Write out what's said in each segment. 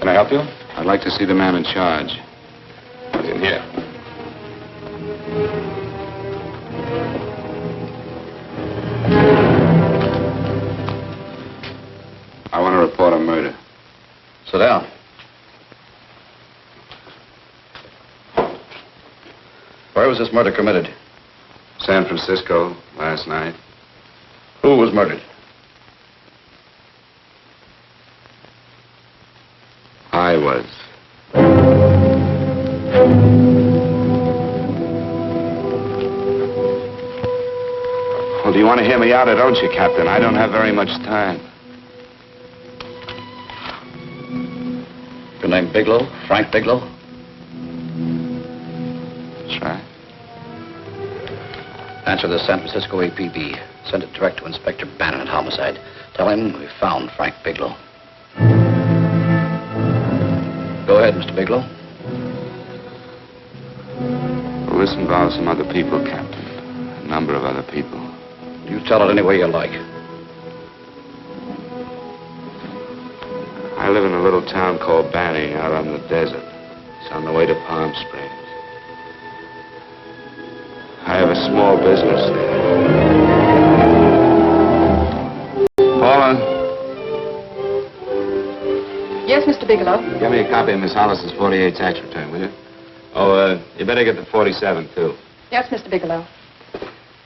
Can I help you? I'd like to see the man in charge. He's in here. I want to report a murder. Sit down. Where was this murder committed? San Francisco, last night. Who was murdered? I was. Well, do you want to hear me out or don't you, Captain? I don't have very much time. Your name Bigelow? Frank Bigelow? That's right. Answer the San Francisco APB. Send it direct to Inspector Bannon at Homicide. Tell him we found Frank Bigelow. Go ahead, Mr. Bigelow. Well, this involves some other people, Captain. A number of other people. You tell it any way you like. I live in a little town called Banning out on the desert. It's on the way to Palm Springs. I have a small business there. Paula? Yes, Mr. Bigelow? Give me a copy of Miss Hollis's 48 tax return, will you? Oh, you better get the 47, too. Yes, Mr. Bigelow.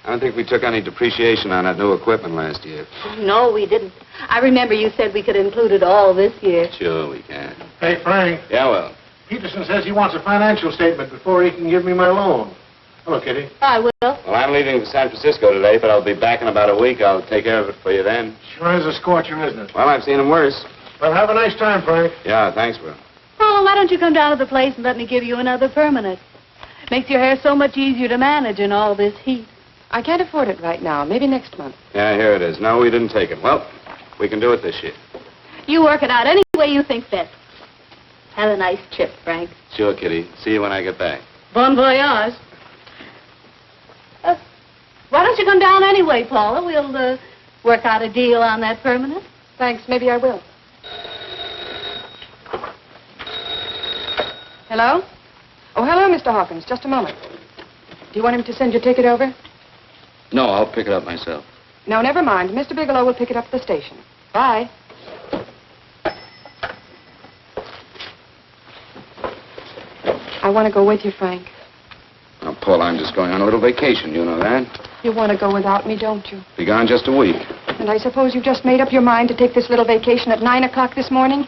I don't think we took any depreciation on that new equipment last year. No, we didn't. I remember you said we could include it all this year. Sure, we can. Hey, Frank. Yeah, well. Peterson says he wants a financial statement before he can give me my loan. Hello, Kitty. I will. Well, I'm leaving for San Francisco today, but I'll be back in about a week. I'll take care of it for you then. Sure is a scorcher, isn't it? Well, I've seen him worse. Well, have a nice time, Frank. Yeah, thanks, Will. Paula, why don't you come down to the place and let me give you another permanent? Makes your hair so much easier to manage in all this heat. I can't afford it right now. Maybe next month. Yeah, here it is. No, we didn't take it. Well, we can do it this year. You work it out any way you think best. Have a nice trip, Frank. Sure, Kitty. See you when I get back. Bon voyage. Why don't you come down anyway, Paula? We'll work out a deal on that permanent. Thanks. Maybe I will. Hello? Oh, hello, Mr. Hawkins. Just a moment. Do you want him to send your ticket over? No, I'll pick it up myself. No, never mind. Mr. Bigelow will pick it up at the station. Bye. I want to go with you, Frank. Now, Paul, I'm just going on a little vacation. You know that? You want to go without me, don't you? Be gone just a week. And I suppose you just made up your mind to take this little vacation at 9 o'clock this morning?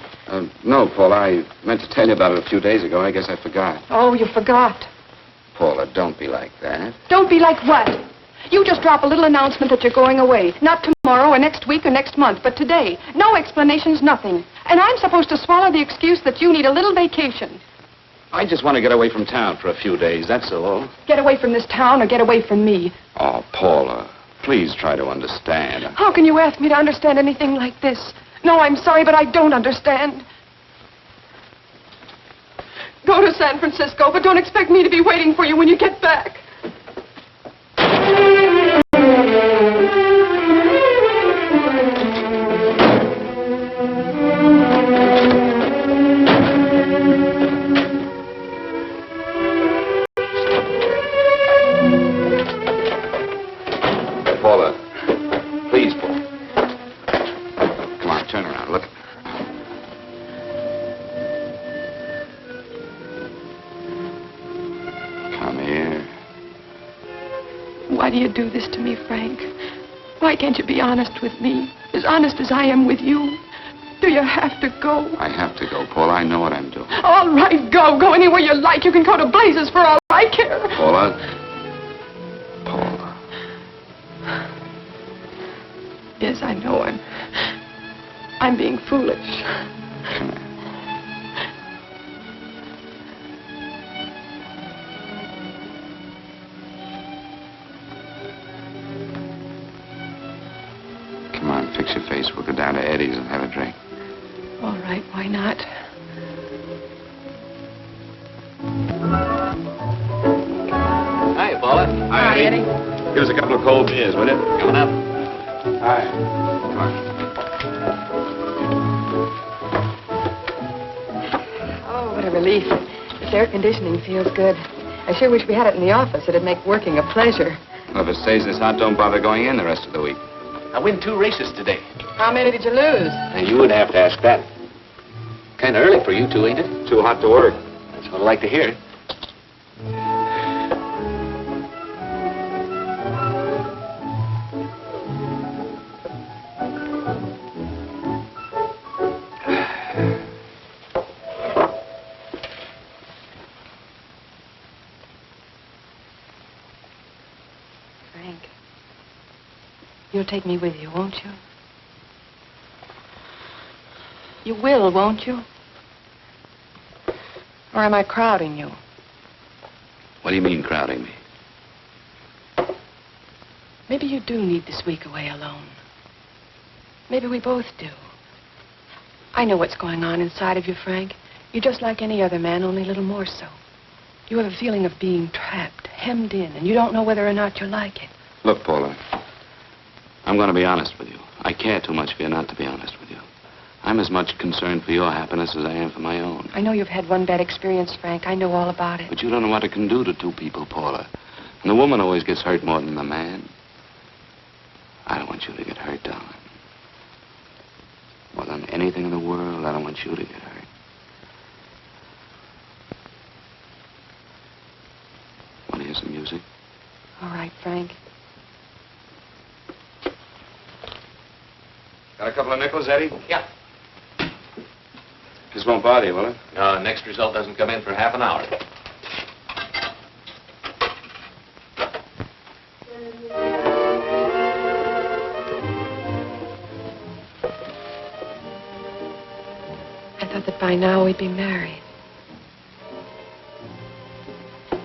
No, Paul, I meant to tell you about it a few days ago. I guess I forgot. Oh, you forgot. Paula, don't be like that. Don't be like what? You just drop a little announcement that you're going away. Not tomorrow or next week or next month, but today. No explanations, nothing. And I'm supposed to swallow the excuse that you need a little vacation. I just want to get away from town for a few days, that's all. Get away from this town or get away from me. Oh, Paula, please try to understand. How can you ask me to understand anything like this? No, I'm sorry, but I don't understand. Go to San Francisco, but don't expect me to be waiting for you when you get back. Paula, please, Paula. Come on, turn around, look. Come here. Why do you do this to me, Frank? Why can't you be honest with me? As honest as I am with you? Do you have to go? I have to go, Paula. I know what I'm doing. All right, go. Go anywhere you like. You can go to blazes for all I care. Paula. Paula. Yes, I know. I'm being foolish. Come here. Come on, fix your face. We'll go down to Eddie's and have a drink. All right, why not? Hi, Paula. Hi, Eddie. Give us a couple of cold beers, will you? Coming up. Hi. Come on. What a relief. This air conditioning feels good. I sure wish we had it in the office. It'd make working a pleasure. Well, if it stays this hot, don't bother going in the rest of the week. I win 2 races today. How many did you lose? And you would have to ask that. Kind of early for you two, ain't it? Too hot to work. That's what I like to hear. Frank, you'll take me with you, won't you? You will, won't you? Or am I crowding you? What do you mean, crowding me? Maybe you do need this week away alone. Maybe we both do. I know what's going on inside of you, Frank. You're just like any other man, only a little more so. You have a feeling of being trapped, hemmed in, and you don't know whether or not you like it. Look, Paula, I'm going to be honest with you. I care too much for you not to be honest with you. I'm as much concerned for your happiness as I am for my own. I know you've had one bad experience, Frank. I know all about it. But you don't know what it can do to 2 people, Paula. And the woman always gets hurt more than the man. I don't want you to get hurt, darling. More than anything in the world, I don't want you to get hurt. Want to hear some music? All right, Frank. Got a couple of nickels, Eddie? Yeah. This won't bother you, will it? Next result doesn't come in for half an hour. I thought that by now we'd be married.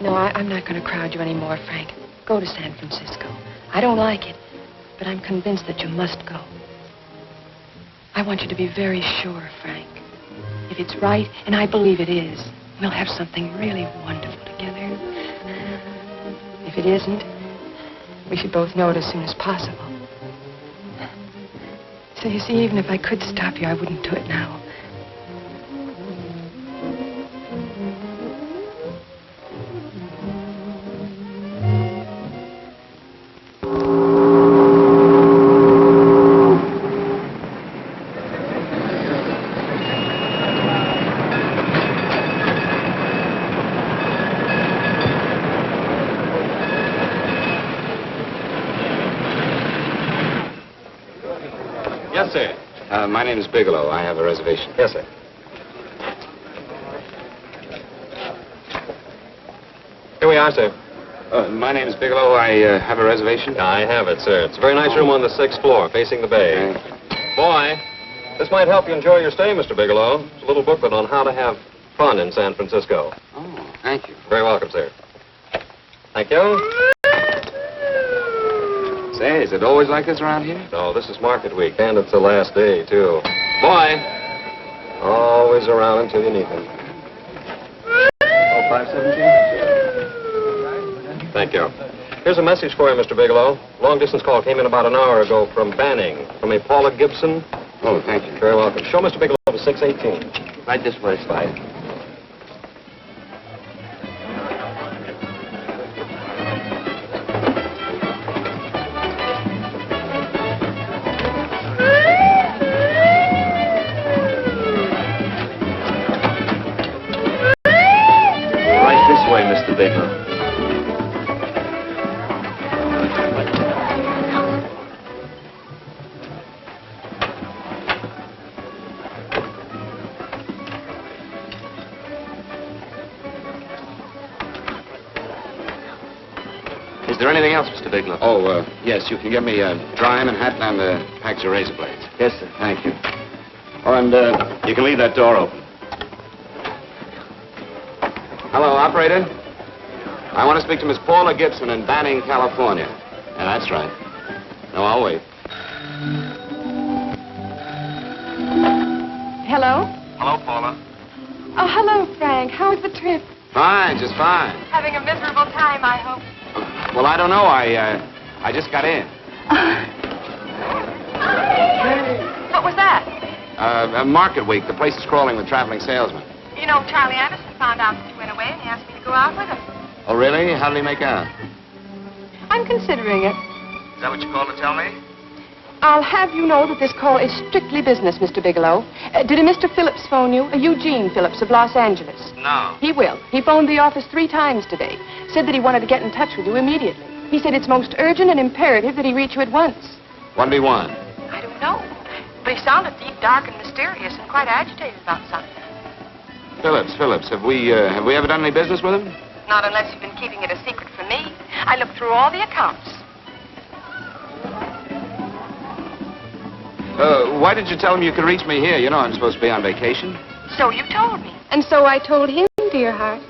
No, I'm not going to crowd you anymore, Frank. Go to San Francisco. I don't like it, but I'm convinced that you must go. I want you to be very sure, Frank. If it's right, and I believe it is, we'll have something really wonderful together. If it isn't, we should both know it as soon as possible. So you see, even if I could stop you, I wouldn't do it now. Yes, sir. My name is Bigelow. I have a reservation. Yes, sir. Here we are, sir. My name is Bigelow. I have a reservation. I have it, sir. It's a very nice room on the 6th floor, facing the bay. Boy, this might help you enjoy your stay, Mr. Bigelow. It's a little booklet on how to have fun in San Francisco. Oh, thank you. Very welcome, sir. Thank you. Say, is it always like this around here? No, this is market week, and it's the last day, too. Boy, always around until you need him. Oh, 517? Thank you. Here's a message for you, Mr. Bigelow. Long-distance call came in about an hour ago from Banning, from a Paula Gibson. Oh, thank you. Very welcome. Show Mr. Bigelow to 618. Right this way, Slide. Mr. Bigelow. Is there anything else, Mr. Bigelow? Oh, yes, you can get me a dry Manhattan and a package of razor blades. Yes, sir. Thank you. Oh, and you can leave that door open. Hello, operator. I want to speak to Miss Paula Gibson in Banning, California. Yeah, that's right. No, I'll wait. Hello? Hello, Paula. Oh, hello, Frank. How was the trip? Fine, just fine. Having a miserable time, I hope. Well, I don't know. I just got in. What was that? Market week. The place is crawling with traveling salesmen. You know, Charlie Anderson found out that you went away and he asked me to go out with him. Oh, really? How did he make out? I'm considering it. Is that what you called to tell me? I'll have you know that this call is strictly business, Mr. Bigelow. Did a Mr. Phillips phone you? Eugene Phillips of Los Angeles. No. He will. He phoned the office 3 times today. Said that he wanted to get in touch with you immediately. He said it's most urgent and imperative that he reach you at once. What did he want? I don't know. But he sounded deep, dark, and mysterious and quite agitated about something. Phillips, have we ever done any business with him? Not unless you've been keeping it a secret from me. I looked through all the accounts. Why did you tell him you could reach me here? You know I'm supposed to be on vacation. So you told me. And so I told him, dear heart.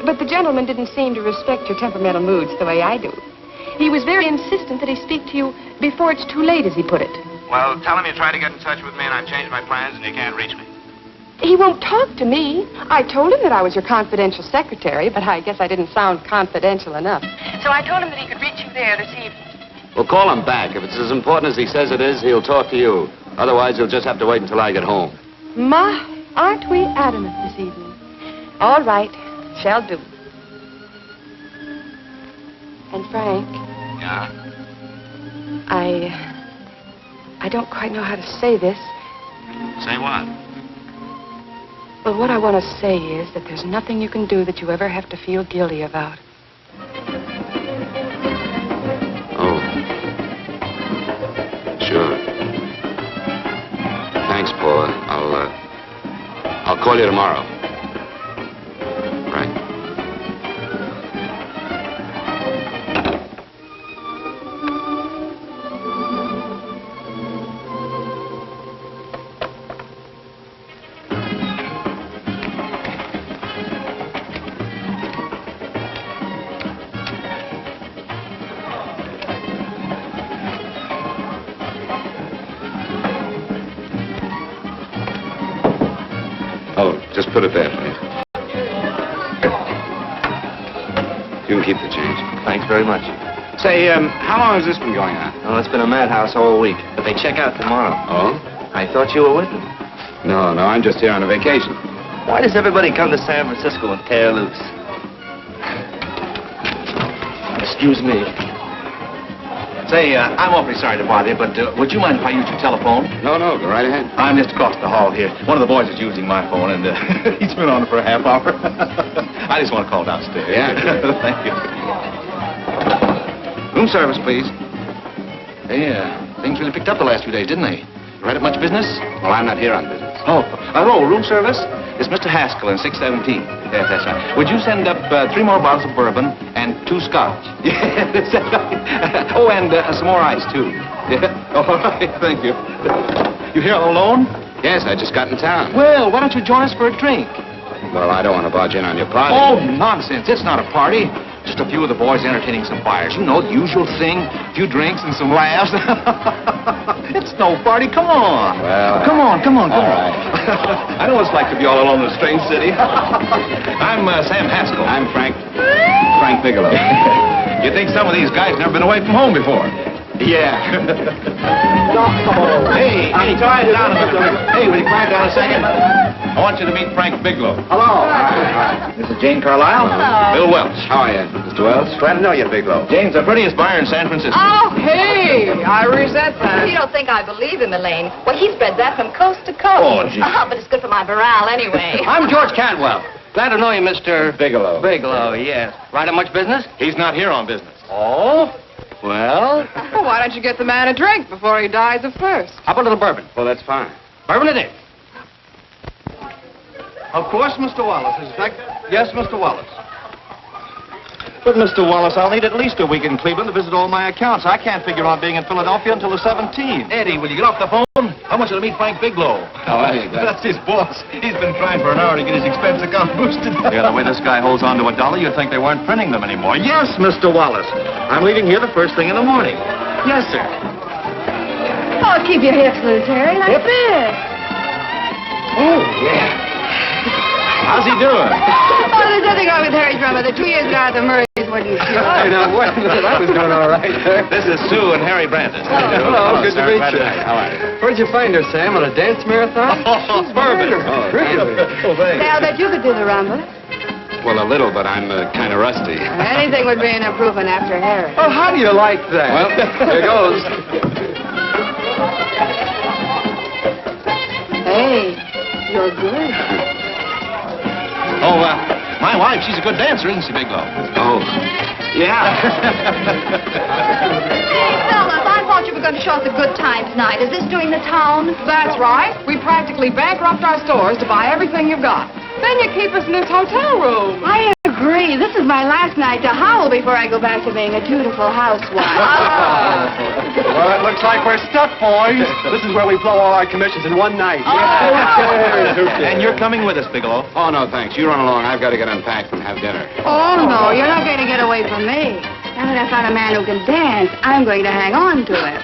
But the gentleman didn't seem to respect your temperamental moods the way I do. He was very insistent that he speak to you before it's too late, as he put it. Well, tell him you tried to get in touch with me and I've changed my plans and you can't reach me. He won't talk to me. I told him that I was your confidential secretary, but I guess I didn't sound confidential enough. So I told him that he could reach you there this evening. Well, call him back. If it's as important as he says it is, he'll talk to you. Otherwise, he'll just have to wait until I get home. My, aren't we adamant this evening? All right, shall do. And Frank, Yeah? I don't quite know how to say this. Say what? Well, what I want to say is that there's nothing you can do that you ever have to feel guilty about. Oh. Sure. Thanks, Paula. I'll call you tomorrow. Right. Oh, just put it there, please. You can keep the change. Thanks very much. Say, how long has this been going on? Oh, it's been a madhouse all week, but they check out tomorrow. Oh? I thought you were with them. No, I'm just here on a vacation. Why does everybody come to San Francisco and tear loose? Excuse me. Say, I'm awfully sorry to bother you, but would you mind if I use your telephone? No, go right ahead. I'm just across the hall here. One of the boys is using my phone, and he's been on it for a half hour. I just want to call downstairs. Yeah. Thank you. Room service, please. Hey, things really picked up the last few days, didn't they? Right up much business? Well, I'm not here on business. Oh, hello, room service? It's Mr. Haskell in 617. Yes, that's right. Would you send up 3 more bottles of bourbon and 2 scotch? Yes, that's right. Oh, and some more ice, too. Yeah. All right, thank you. You here all alone? Yes, I just got in town. Well, why don't you join us for a drink? Well, I don't want to barge in on your party. Oh, nonsense. It's not a party. Just a few of the boys entertaining some fires. You know, the usual thing. A few drinks and some laughs. It's no party. Come on. Well, Come on. All right. I know what it's like to be all alone in a strange city. I'm Sam Haskell. I'm Frank Bigelow. You think some of these guys never been away from home before? Yeah. Hey, quiet down a minute. Hey, will you quiet down a second? I want you to meet Frank Bigelow. Hello. This is Jane Carlisle. Hello. Bill Welch. How are you, Mr. Wells? Glad to know you, Bigelow. Jane's the prettiest buyer in San Francisco. Oh, hey! I resent that. You don't think I believe in Elaine? Well, he spreads that from coast to coast. Oh, gee. But it's good for my morale anyway. I'm George Cantwell. Glad to know you, Mr. Bigelow. Bigelow, yes. Right on much business? He's not here on business. Oh? Well, Why don't you get the man a drink before he dies of thirst? how about a little bourbon? Well, that's fine. Bourbon it is. Of course, Mr. Wallace. Yes, Mr. Wallace. But, Mr. Wallace, I'll need at least a week in Cleveland to visit all my accounts. I can't figure on being in Philadelphia until the 17th. Eddie, will you get off the phone? I want you to meet Frank Bigelow. How are you, That's his boss. He's been trying for an hour to get his expense account boosted. Yeah, the way this guy holds on to $1, you'd think they weren't printing them anymore. Yes, Mr. Wallace. I'm leaving here the first thing in the morning. Yes, sir. Oh, keep your hips loose, Harry, like this. Oh, yeah. How's he doing? Oh, there's nothing wrong with Harry's brother. 2 years ago at the Murray's what are you doing? Hey, now, wait a minute. I was doing all right there. This is Sue and Harry Brandon. Hello, good to sir. meet Glad you. How are you? Where'd you find her, Sam? On a dance marathon? Bourbon. Really? Oh, thanks. Say, I'll bet you could do the rumba. Well, a little, but I'm kind of rusty. Anything would be an improvement after Harry. Oh, how do you like that? Well, here goes. Hey, you're good. Oh, my wife, she's a good dancer, isn't she, Bigelow? Oh, yeah. Fellas, I thought you were going to show us a good time tonight. Is this doing the town? That's right. We practically bankrupt our stores to buy everything you've got. Then you keep us in this hotel room. I agree. This is my last night to howl before I go back to being a dutiful housewife. Well, it looks like we're stuck, boys. This is where we blow all our commissions in one night. And you're coming with us, Bigelow. Oh, no, thanks. You run along. I've got to get unpacked and have dinner. Oh, no, you're not going to get away from me. Now that I found a man who can dance, I'm going to hang on to him.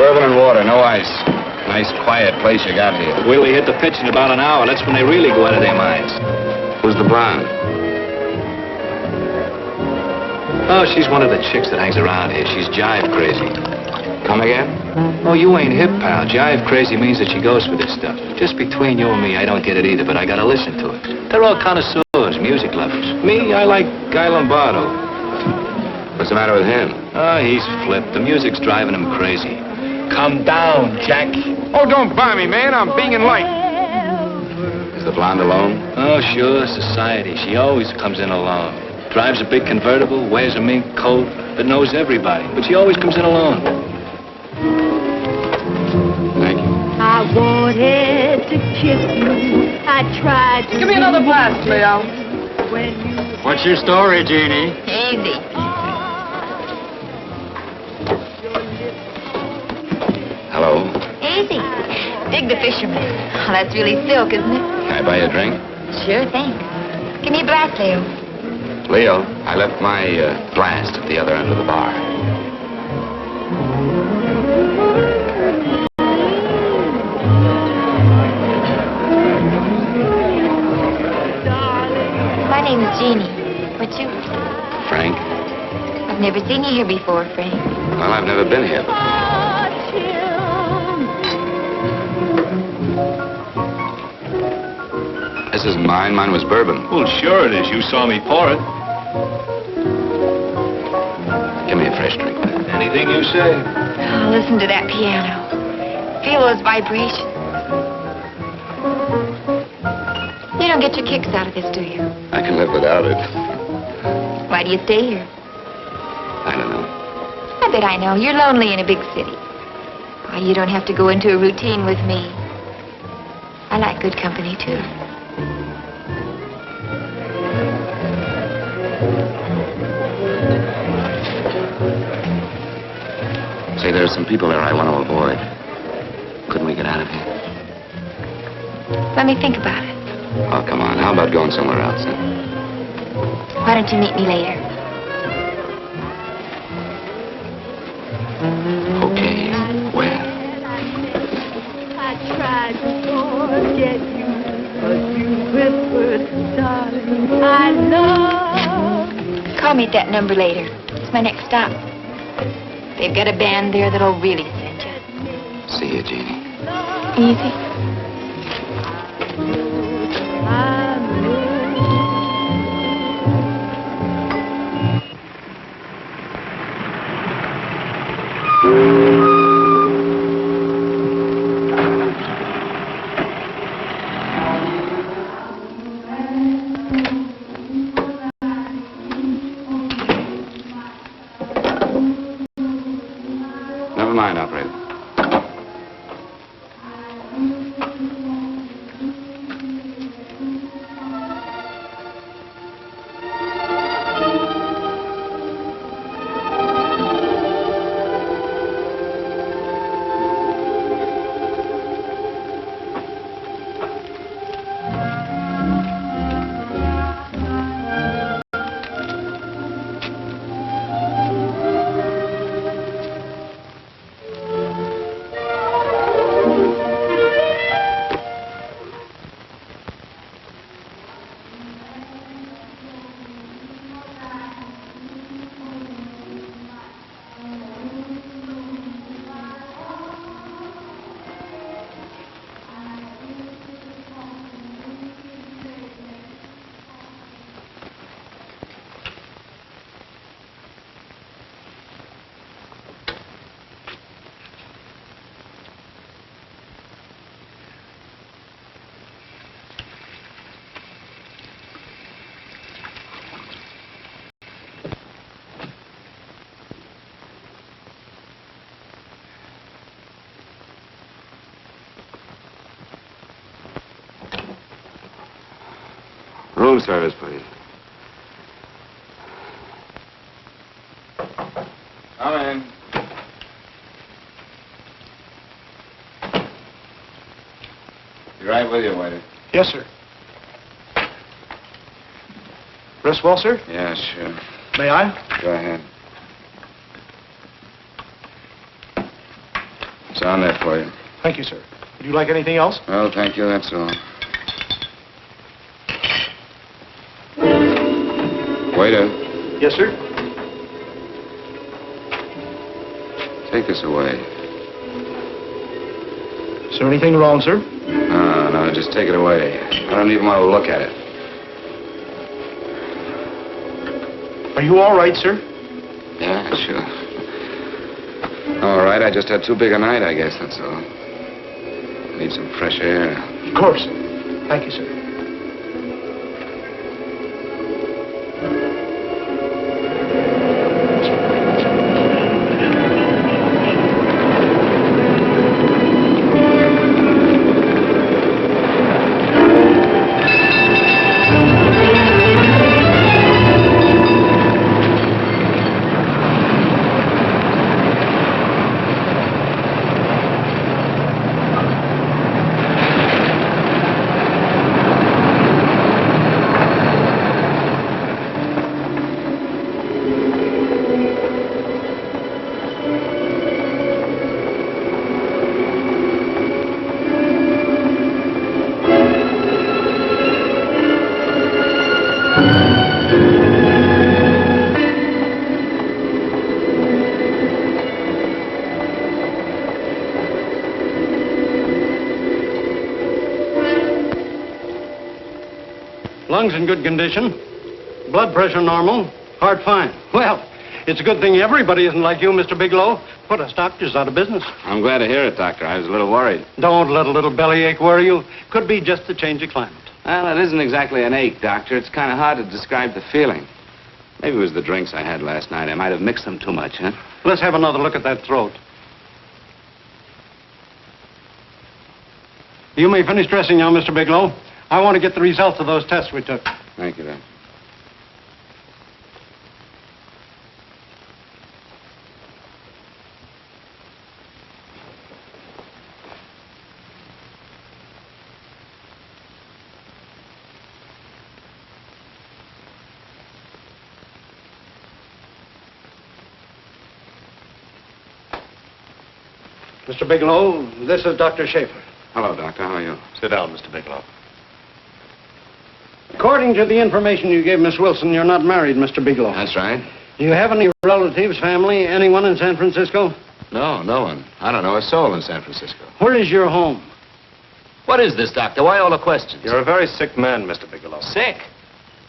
Bourbon and water, no ice. Nice, quiet place you got here. Wait till we hit the pitch in about an hour. That's when they really go out of their minds. Who's the blonde? Oh, she's one of the chicks that hangs around here. She's jive crazy. Come again? Oh, you ain't hip, pal. Jive crazy means that she goes for this stuff. Just between you and me, I don't get it either, but I gotta listen to it. They're all connoisseurs, music lovers. Me, I like Guy Lombardo. What's the matter with him? Oh, he's flipped. The music's driving him crazy. Come down, Jack. Oh, don't buy me, man. I'm being light. Is the blonde alone? Oh, sure, society. She always comes in alone. Drives a big convertible, wears a mink coat that knows everybody. But she always comes in alone. Thank you. I wanted to kiss you. I tried to. Give me another glass, Leo. When you What's your story, Jeannie? easy. Hello. Easy. Dig the fisherman. Oh, that's really silk, isn't it? Can I buy you a drink? Sure thing. Give me a glass, Leo. Leo, I left my glass at the other end of the bar. My name's Jeannie. What's yours? Frank? I've never seen you here before, Frank. Well, I've never been here. This isn't mine. Mine was bourbon. Well, sure it is. You saw me pour it. Give me a fresh drink. Anything you say. Oh, listen to that piano. Feel those vibrations. You don't get your kicks out of this, do you? I can live without it. Why do you stay here? I don't know. I bet I know. You're lonely in a big city. Why, you don't have to go into a routine with me. I like good company, too. Say, there's some people there I want to avoid. Couldn't we get out of here? Let me think about it. Oh, come on. How about going somewhere else? Huh? Why don't you meet me later? Okay. Where? I tried to forget you, but you whispered, darling, I love. Call me at that number later. It's my next stop. They've got a band there that'll really send you. See you, Jeannie. Easy. Never mind, operator. Room service, please. Come in. Be right with you, waiter. Yes, sir. Rest well, sir? Yeah, sure. May I? Go ahead. It's on there for you. Thank you, sir. Would you like anything else? Oh, thank you, that's all. Waiter, Yes, sir. take this away. Is there anything wrong, sir? No, just take it away. I don't even want to look at it. Are you all right, sir? Yeah, sure. All right, I just had too big a night, I guess, that's all. Need some fresh air. Of course. Thank you, sir. Lungs in good condition. Blood pressure normal. Heart fine. Well, it's a good thing everybody isn't like you, Mr. Bigelow. Put us doctors out of business. I'm glad to hear it, Doctor. I was a little worried. Don't let a little bellyache worry you. Could be just the change of climate. Well, it isn't exactly an ache, Doctor. It's kind of hard to describe the feeling. Maybe it was the drinks I had last night. I might have mixed them too much, huh? Let's have another look at that throat. You may finish dressing now, Mr. Bigelow. I want to get the results of those tests we took. Thank you, Doctor. Mr. Bigelow, this is Dr. Schaefer. Hello, Doctor. How are you? Sit down, Mr. Bigelow. According to the information you gave Miss Wilson, you're not married, Mr. Bigelow. That's right. Do you have any relatives, family, anyone in San Francisco? No, no one. I don't know a soul in San Francisco. Where is your home? What is this, Doctor? Why all the questions? You're a very sick man, Mr. Bigelow. Sick?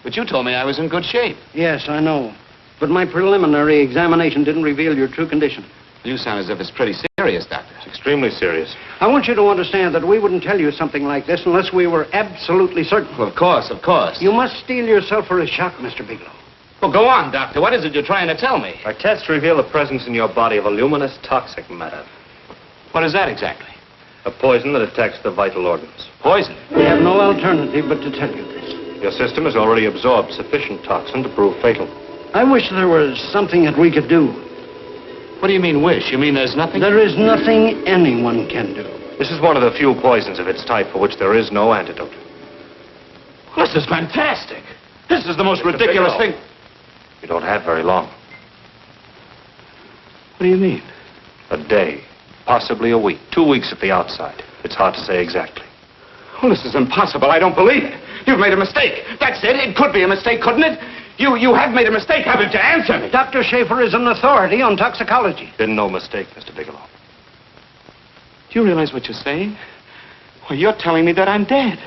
But you told me I was in good shape. Yes, I know. But my preliminary examination didn't reveal your true condition. You sound as if it's pretty serious, Doctor. It's extremely serious. I want you to understand that we wouldn't tell you something like this unless we were absolutely certain. Well, of course, of course. You must steel yourself for a shock, Mr. Bigelow. Well, go on, Doctor. What is it you're trying to tell me? Our tests reveal the presence in your body of a luminous toxic matter. What is that exactly? A poison that attacks the vital organs. Poison? We have no alternative but to tell you this. Your system has already absorbed sufficient toxin to prove fatal. I wish there was something that we could do. What do you mean, wish? You mean there's nothing? There is nothing anyone can do. This is one of the few poisons of its type for which there is no antidote. This is fantastic. This is the most ridiculous thing. You don't have very long. What do you mean? A day, possibly a week, 2 weeks at the outside. It's hard to say exactly. Oh, this is impossible. I don't believe it. You've made a mistake. That's it. It could be a mistake, couldn't it? You have made a mistake, haven't you? Answer me. Dr. Schaefer is an authority on toxicology. Been no mistake, Mr. Bigelow. Do you realize what you're saying? Well, you're telling me that I'm dead.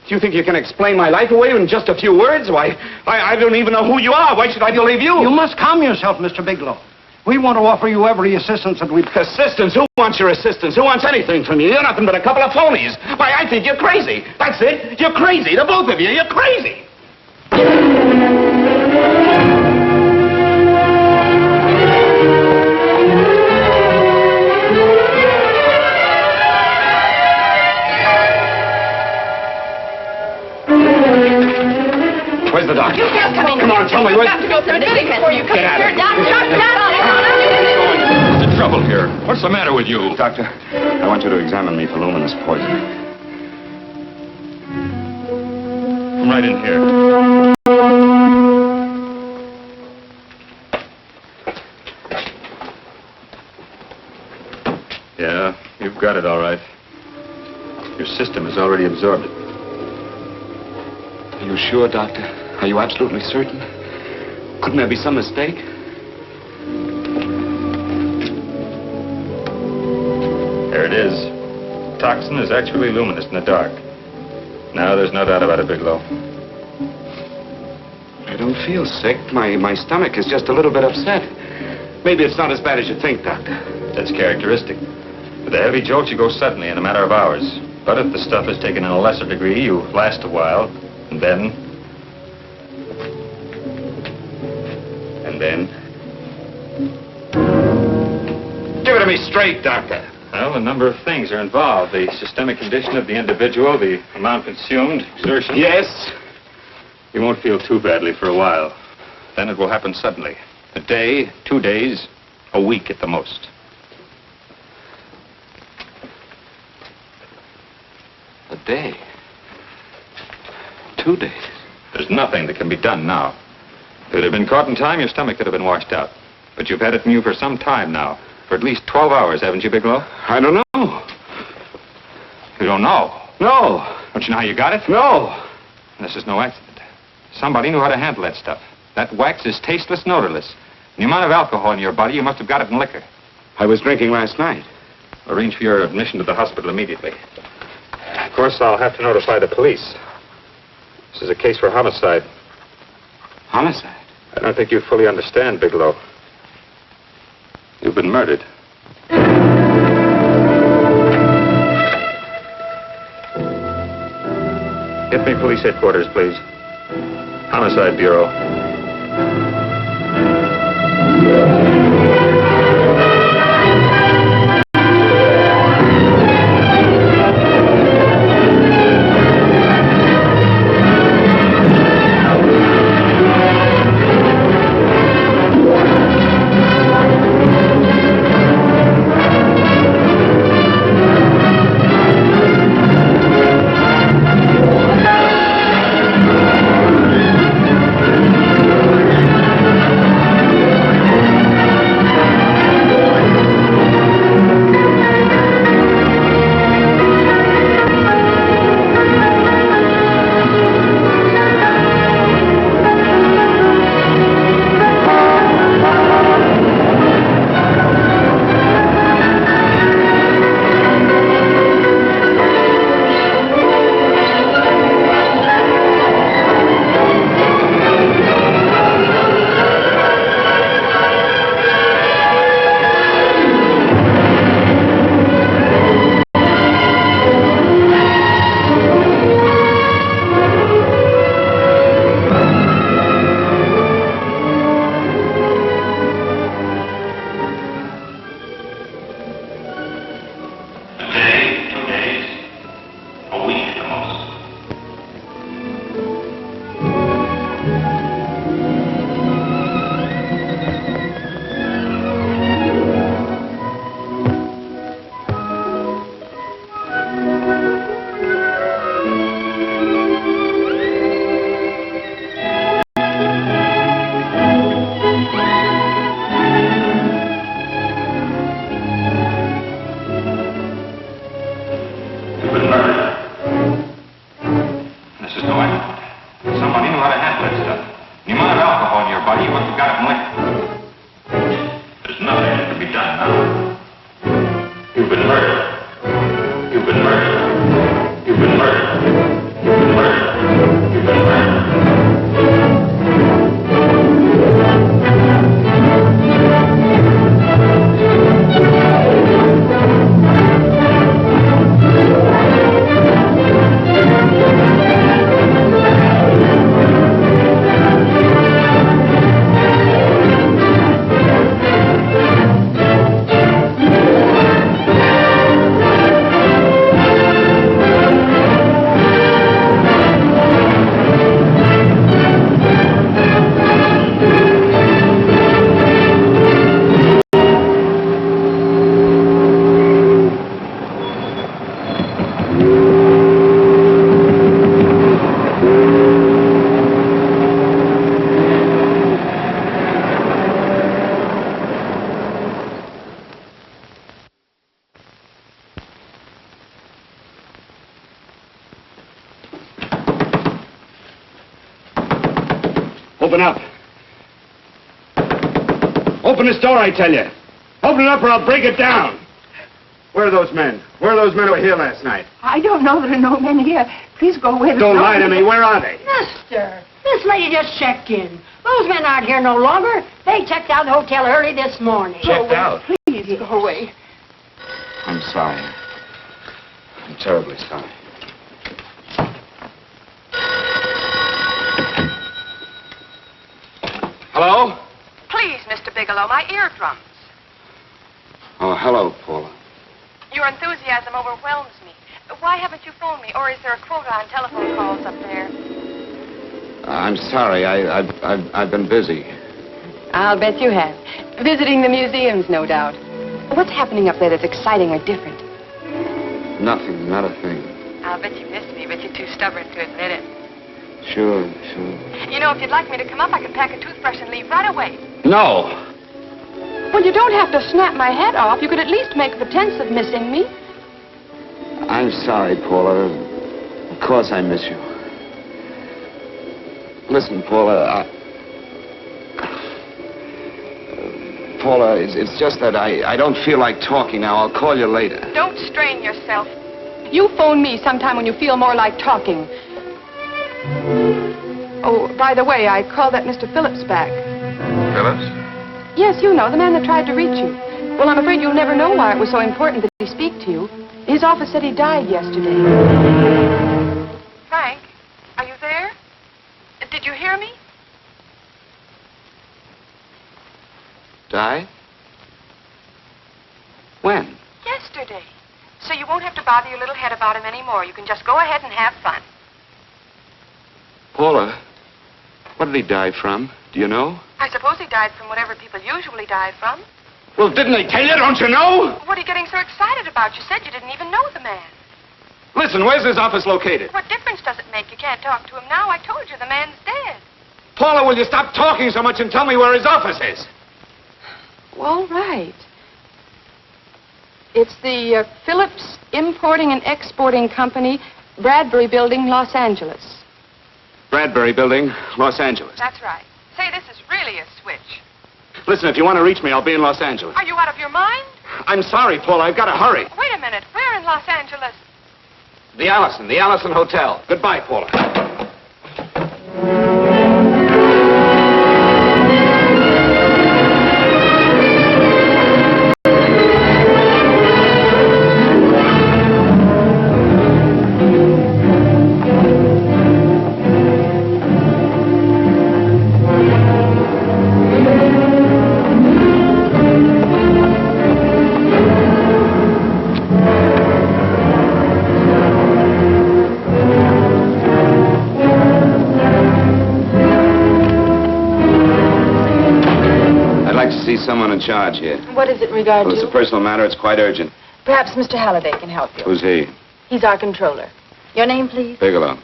Do you think you can explain my life away in just a few words? Why, I don't even know who you are. Why should I believe you? You must calm yourself, Mr. Bigelow. We want to offer you every assistance that we... Assistance? Who wants your assistance? Who wants anything from you? You're nothing but a couple of phonies. Why, I think you're crazy. That's it. You're crazy. The both of you. You're crazy. Where's the doctor? You can't come in. Come on, tell me. You've got to go through the before you come Get out of here. here. What's the trouble here? What's the matter with you? Doctor, I want you to examine me for luminous poison. Come right in here. Yeah, you've got it all right. Your system has already absorbed it. Are you sure, Doctor? Are you absolutely certain? Couldn't there be some mistake? There it is. Toxin is actually luminous in the dark. Now there's no doubt about it, Bigelow. I don't feel sick. My stomach is just a little bit upset. Maybe it's not as bad as you think, Doctor. That's characteristic. With a heavy jolt, you go suddenly in a matter of hours. But if the stuff is taken in a lesser degree, you last a while, and then... Give it to me straight, Doctor. Well, a number of things are involved. The systemic condition of the individual, the amount consumed, exertion. Yes? You won't feel too badly for a while. Then it will happen suddenly. A day, 2 days, a week at the most. A day? 2 days? There's nothing that can be done now. If it had been caught in time, your stomach could have been washed out. But you've had it in you for some time now. For at least 12 hours, haven't you, Bigelow? I don't know. You don't know? No. Don't you know how you got it? No. This is no accident. Somebody knew how to handle that stuff. That wax is tasteless, odorless. The amount of alcohol in your body, you must have got it in liquor. I was drinking last night. Arrange for your admission to the hospital immediately. Of course, I'll have to notify the police. This is a case for homicide. Homicide? I don't think you fully understand, Bigelow. You've been murdered. Get me police headquarters, please. Homicide Bureau. Open up. Open this door, I tell you. Open it up or I'll break it down. Where are those men? Where are those men who were here last night? I don't know. There are no men here. Please go away. Don't lie to me. Where are they? Mister, this lady just checked in. Those men aren't here no longer. They checked out the hotel early this morning. Checked out? Please go away. I'm sorry. I'm terribly sorry. Hello? Please, Mr. Bigelow, my eardrums. Oh, hello, Paula. Your enthusiasm overwhelms me. Why haven't you phoned me? Or is there a quota on telephone calls up there? I'm sorry. I've been busy. I'll bet you have. Visiting the museums, no doubt. What's happening up there that's exciting or different? Nothing, not a thing. I'll bet you missed me, but you're too stubborn to admit it. Sure. You know, if you'd like me to come up, I could pack a toothbrush and leave right away. No! Well, you don't have to snap my head off. You could at least make a pretense of missing me. I'm sorry, Paula. Of course I miss you. Listen, Paula, Paula, it's just that I don't feel like talking now. I'll call you later. Don't strain yourself. You phone me sometime when you feel more like talking. Oh, by the way, I called that Mr. Phillips back. Phillips? Yes, you know, the man that tried to reach you. Well, I'm afraid you'll never know why it was so important that he speak to you. His office said he died yesterday. Frank, are you there? Did you hear me? Die? When? Yesterday. So you won't have to bother your little head about him anymore. You can just go ahead and have fun. Paula, what did he die from? Do you know? I suppose he died from whatever people usually die from. Well, didn't they tell you? Don't you know? What are you getting so excited about? You said you didn't even know the man. Listen, where's his office located? What difference does it make? You can't talk to him now. I told you the man's dead. Paula, will you stop talking so much and tell me where his office is? All right. It's the Phillips Importing and Exporting Company, Bradbury Building, Los Angeles. Bradbury Building, Los Angeles. That's right. Say, this is really a switch. Listen, if you want to reach me, I'll be in Los Angeles. Are you out of your mind? I'm sorry, Paula. I've got to hurry. Wait a minute. Where in Los Angeles? The Allison Hotel. Goodbye, Paula. Someone in charge here. What does it regard Well, it's a personal matter. It's quite urgent. Perhaps Mr. Halliday can help you. Who's he? He's our controller. Your name, please? Bigelow.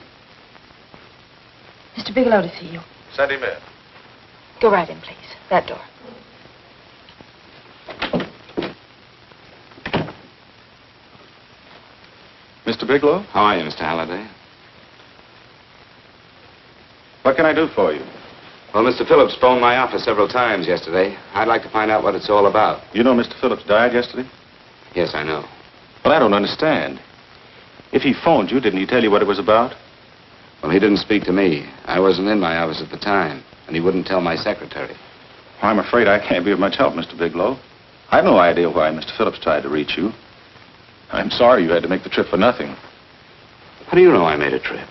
Mr. Bigelow to see you. Send him in. Go right in, please. That door. Mr. Bigelow? How are you, Mr. Halliday? What can I do for you? Well, Mr. Phillips phoned my office several times yesterday. I'd like to find out what it's all about. You know Mr. Phillips died yesterday? Yes, I know. But I don't understand. If he phoned you, didn't he tell you what it was about? Well, he didn't speak to me. I wasn't in my office at the time, and he wouldn't tell my secretary. Well, I'm afraid I can't be of much help, Mr. Bigelow. I've no idea why Mr. Phillips tried to reach you. I'm sorry you had to make the trip for nothing. How do you know I made a trip?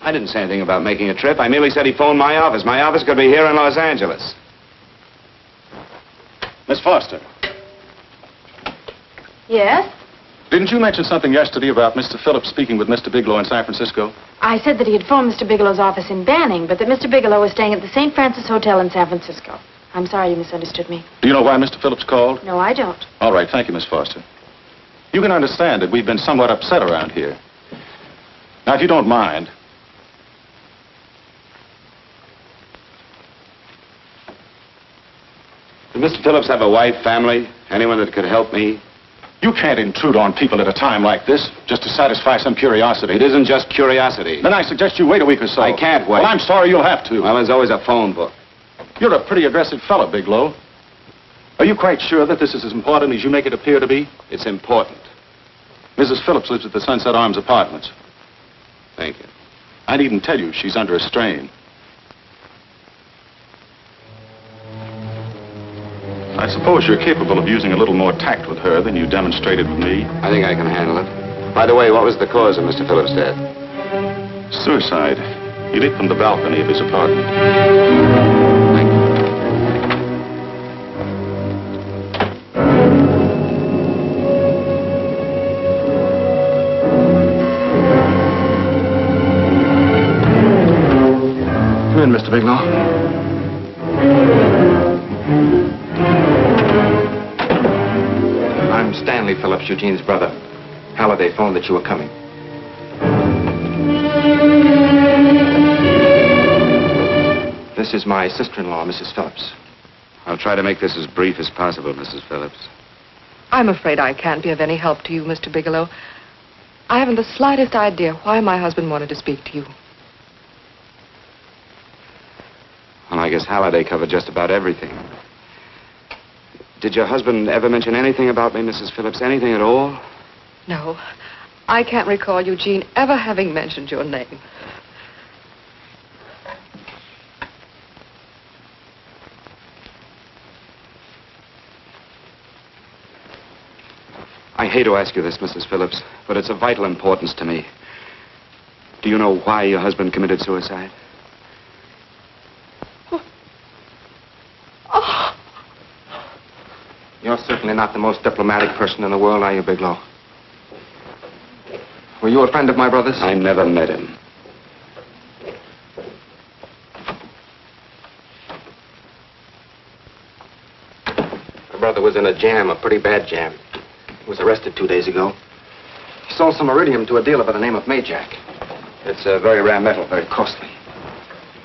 I didn't say anything about making a trip. I merely said he phoned my office. My office could be here in Los Angeles. Miss Foster, Yes? didn't you mention something yesterday about Mr. Phillips speaking with Mr. Bigelow in San Francisco? I said that he had phoned Mr. Bigelow's office in Banning, but that Mr. Bigelow was staying at the St. Francis Hotel in San Francisco. I'm sorry you misunderstood me. Do you know why Mr. Phillips called? No, I don't. All right, thank you, Miss Foster. You can understand that we've been somewhat upset around here. Now, if you don't mind, Did Mr. Phillips have a wife, family, anyone that could help me? you can't intrude on people at a time like this just to satisfy some curiosity. It isn't just curiosity. Then I suggest you wait a week or so. I can't wait. Well, I'm sorry you'll have to. Well, there's always a phone book. You're a pretty aggressive fellow, Bigelow. Are you quite sure that this is as important as you make it appear to be? It's important. Mrs. Phillips lives at the Sunset Arms Apartments. Thank you. I needn't tell you she's under a strain. I suppose you're capable of using a little more tact with her than you demonstrated with me. I think I can handle it. By the way, what was the cause of Mr. Phillips' death? Suicide. He leaped from the balcony of his apartment. Thank you. Come in, Mr. Bigelow. I'm Stanley Phillips, Eugene's brother. Halliday phoned that you were coming. This is my sister-in-law, Mrs. Phillips. I'll try to make this as brief as possible, Mrs. Phillips. I'm afraid I can't be of any help to you, Mr. Bigelow. I haven't the slightest idea why my husband wanted to speak to you. Well, I guess Halliday covered just about everything. Did your husband ever mention anything about me, Mrs. Phillips? Anything at all? No, I can't recall Eugene ever having mentioned your name. I hate to ask you this, Mrs. Phillips, but it's of vital importance to me. Do you know why your husband committed suicide? Oh. You're certainly not the most diplomatic person in the world, are you, Bigelow? Were you a friend of my brother's? I never met him. My brother was in a jam, a pretty bad jam. He was arrested 2 days ago. He sold some iridium to a dealer by the name of Majak. It's a very rare metal, very costly.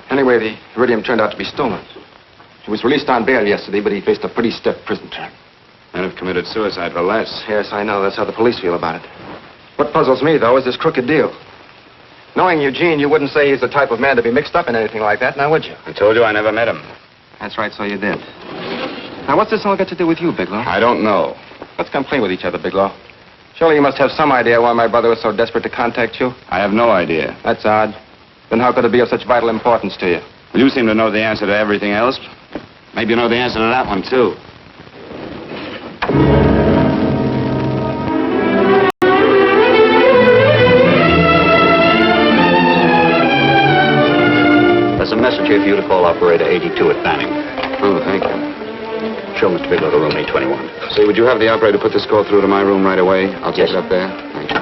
Anyway, the iridium turned out to be stolen. He was released on bail yesterday, but he faced a pretty stiff prison term. And have committed suicide for less. Yes, I know. That's how the police feel about it. What puzzles me, though, is this crooked deal. Knowing Eugene, you wouldn't say he's the type of man to be mixed up in anything like that, now would you? I told you I never met him. That's right, so you did. Now, what's this all got to do with you, Bigelow? I don't know. Let's come clean with each other, Bigelow. Surely you must have some idea why my brother was so desperate to contact you. I have no idea. That's odd. Then how could it be of such vital importance to you? Well, you seem to know the answer to everything else. Maybe you know the answer to that one, too. There's a message here for you to call operator 82 at Banning. Oh, thank you. Show Mr. Bigelow to room 821. Say, would you have the operator put this call through to my room right away? I'll take it up there. Thank you.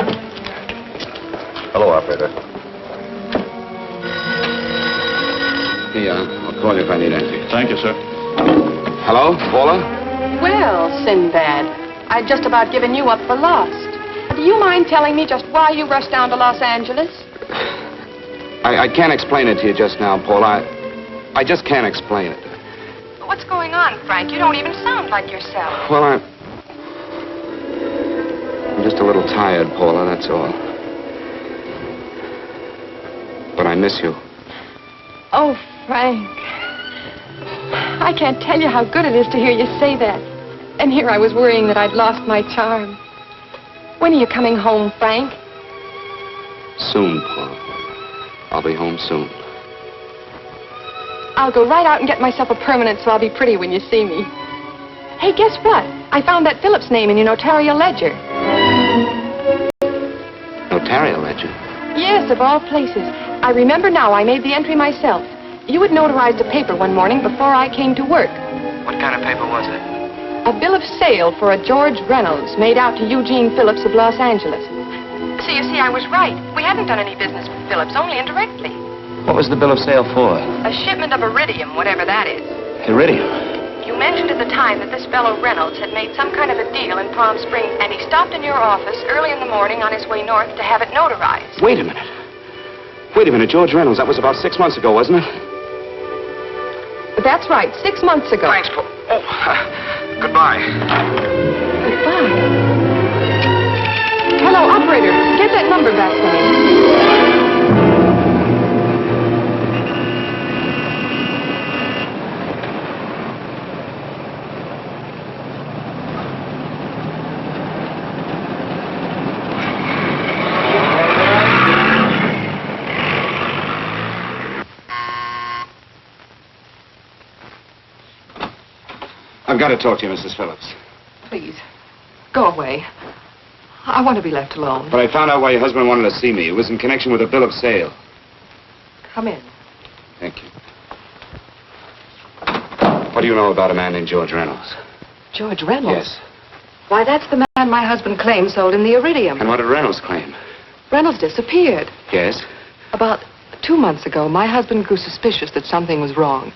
Hello, operator. Yeah, I'll call you if I need anything. Thank you, sir. Hello, Paula? Well, Sinbad, I'd just about given you up for lost. Do you mind telling me just why you rushed down to Los Angeles? I can't explain it to you just now, Paula. I just can't explain it. What's going on, Frank? You don't even sound like yourself. Well, I'm just a little tired, Paula, that's all. But I miss you. Oh, Frank. I can't tell you how good it is to hear you say that. And here I was worrying that I'd lost my charm. When are you coming home, Frank? Soon, Paula. I'll be home soon. I'll go right out and get myself a permanent so I'll be pretty when you see me. Hey, guess what? I found that Phillips name in your notarial ledger. Notarial ledger? Yes, of all places. I remember now I made the entry myself. You had notarized a paper one morning before I came to work. What kind of paper was it? A bill of sale for a George Reynolds made out to Eugene Phillips of Los Angeles. So you see, I was right. We hadn't done any business with Phillips, only indirectly. What was the bill of sale for? A shipment of iridium, whatever that is. Iridium. You mentioned at the time that this fellow Reynolds had made some kind of a deal in Palm Springs, and he stopped in your office early in the morning on his way north to have it notarized. Wait a minute. Wait a minute, George Reynolds. That was about 6 months ago, wasn't it? That's right, 6 months ago. Thanks, Paul. Oh, goodbye. Goodbye. Hello, operator. Get that number back for me. I've got to talk to you, Mrs. Phillips. Please, go away. I want to be left alone. But I found out why your husband wanted to see me. It was in connection with a bill of sale. Come in. Thank you. What do you know about a man named George Reynolds? George Reynolds? Yes. Why, that's the man my husband claimed sold him the iridium. And what did Reynolds claim? Reynolds disappeared. Yes? About 2 months ago, my husband grew suspicious that something was wrong.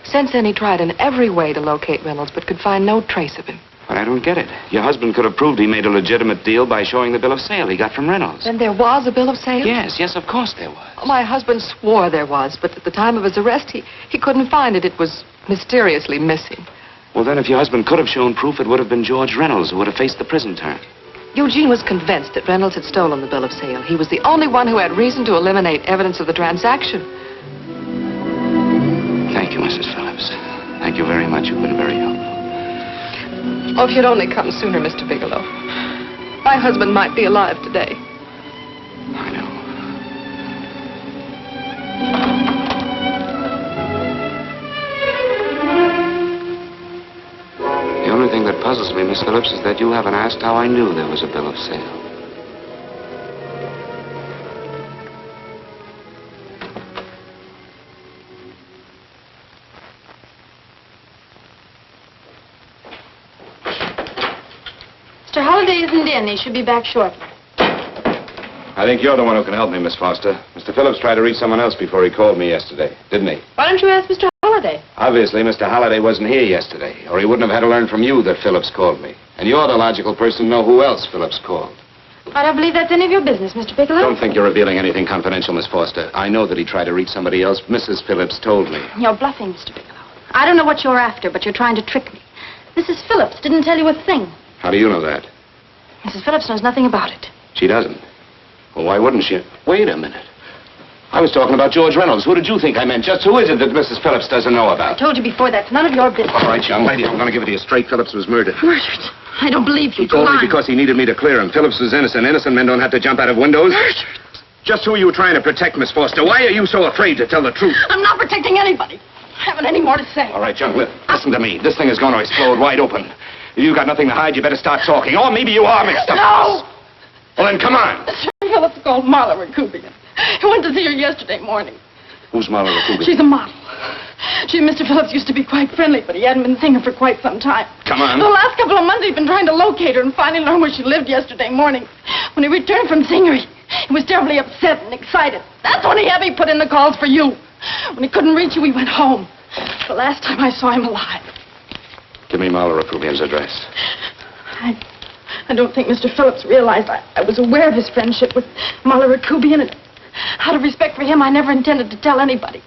Since then, he tried in every way to locate Reynolds, but could find no trace of him. But I don't get it. Your husband could have proved he made a legitimate deal by showing the bill of sale he got from Reynolds. Then there was a bill of sale? Yes, of course there was. My husband swore there was, but at the time of his arrest, he couldn't find it. It was mysteriously missing. Well, then, if your husband could have shown proof, it would have been George Reynolds who would have faced the prison term. Eugene was convinced that Reynolds had stolen the bill of sale. He was the only one who had reason to eliminate evidence of the transaction. Thank you, Mrs. Phillips. Thank you very much. You've been very helpful. Oh, if you'd only come sooner, Mr. Bigelow. My husband might be alive today. I know. The only thing that puzzles puzzles me, Miss Phillips, is that you haven't asked how I knew there was a bill of sale. Mr. Holliday isn't in. He should be back shortly. I think you're the one who can help me, Miss Foster. Mr. Phillips tried to reach someone else before he called me yesterday, didn't he? Why don't you ask Mr. Holliday? Obviously, Mr. Holliday wasn't here yesterday, or he wouldn't have had to learn from you that Phillips called me. And you're the logical person to know who else Phillips called. I don't believe that's any of your business, Mr. Bigelow. Don't think you're revealing anything confidential, Miss Foster. I know that he tried to reach somebody else. Mrs. Phillips told me. You're bluffing, Mr. Bigelow. I don't know what you're after, but you're trying to trick me. Mrs. Phillips didn't tell you a thing. How do you know that? Mrs. Phillips knows nothing about it. She doesn't. Well, why wouldn't she? Wait a minute. I was talking about George Reynolds. Who did you think I meant? Just who is it that Mrs. Phillips doesn't know I about? told you before, that's none of your business. All right, young lady, I'm going to give it to you straight. Phillips was murdered. Murdered? I don't believe you. He told me because he needed me to clear him. Phillips was innocent. Innocent men don't have to jump out of windows. Murdered? Just who are you trying to protect, Miss Foster? Why are you so afraid to tell the truth? I'm not protecting anybody. I haven't any more to say. All right, young lady, listen to me. This thing is going to explode wide open. If you've got nothing to hide, you better start talking. Or maybe you are mixed up. No! Well, then, come on. Mr. Phillips called Marla Recubian. He went to see her yesterday morning. Who's Marla Recubian? She's a model. She and Mr. Phillips used to be quite friendly, but he hadn't been seeing her for quite some time. Come on. The last couple of months, he'd been trying to locate her and finally learned where she lived yesterday morning. When he returned from seeing her, he was terribly upset and excited. That's when he had me put in the calls for you. When he couldn't reach you, he went home. The last time I saw him alive. Give me Marla Recubian's address. I don't think Mr. Phillips realized I was aware of his friendship with Marla Recubian, and out of respect for him, I never intended to tell anybody.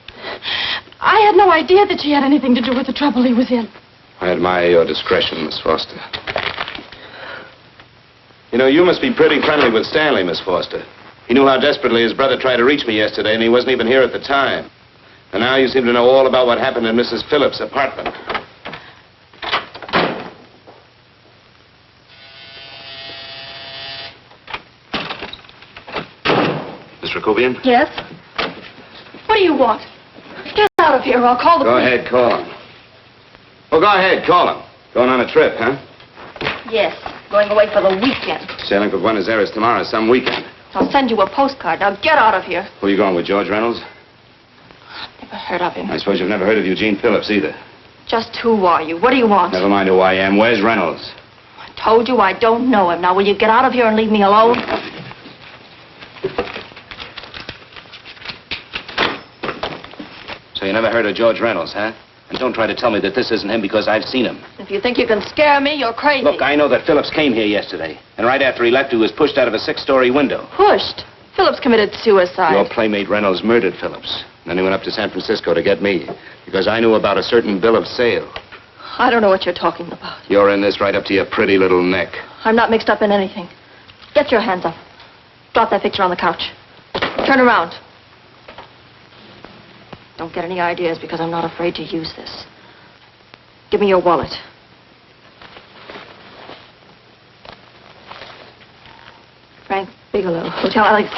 I had no idea that she had anything to do with the trouble he was in. I admire your discretion, Miss Foster. You know, you must be pretty friendly with Stanley, Miss Foster. He knew how desperately his brother tried to reach me yesterday, and he wasn't even here at the time. And now you seem to know all about what happened in Mrs. Phillips' apartment. Miss Recubian? Yes? What do you want? Get out of here or I'll call the Go police. ahead, call him. Oh, go ahead, call him. Going on a trip, huh? Yes, going away for the weekend. Sailing for Buenos Aires tomorrow, some weekend. I'll send you a postcard. Now get out of here. Who are you going with, George Reynolds? Never heard of him. I suppose you've never heard of Eugene Phillips either. Just who are you? What do you want? Never mind who I am. Where's Reynolds? I told you I don't know him. Now will you get out of here and leave me alone? So you never heard of George Reynolds, huh? And don't try to tell me that this isn't him because I've seen him. If you think you can scare me, you're crazy. Look, I know that Phillips came here yesterday. And right after he left, he was pushed out of a 6-story window. Pushed? Phillips committed suicide. Your playmate Reynolds murdered Phillips. Then he went up to San Francisco to get me. Because I knew about a certain bill of sale. I don't know what you're talking about. You're in this right up to your pretty little neck. I'm not mixed up in anything. Get your hands up. Drop that picture on the couch. Turn around. Don't get any ideas because I'm not afraid to use this. Give me your wallet. Frank Bigelow, Hotel Alex.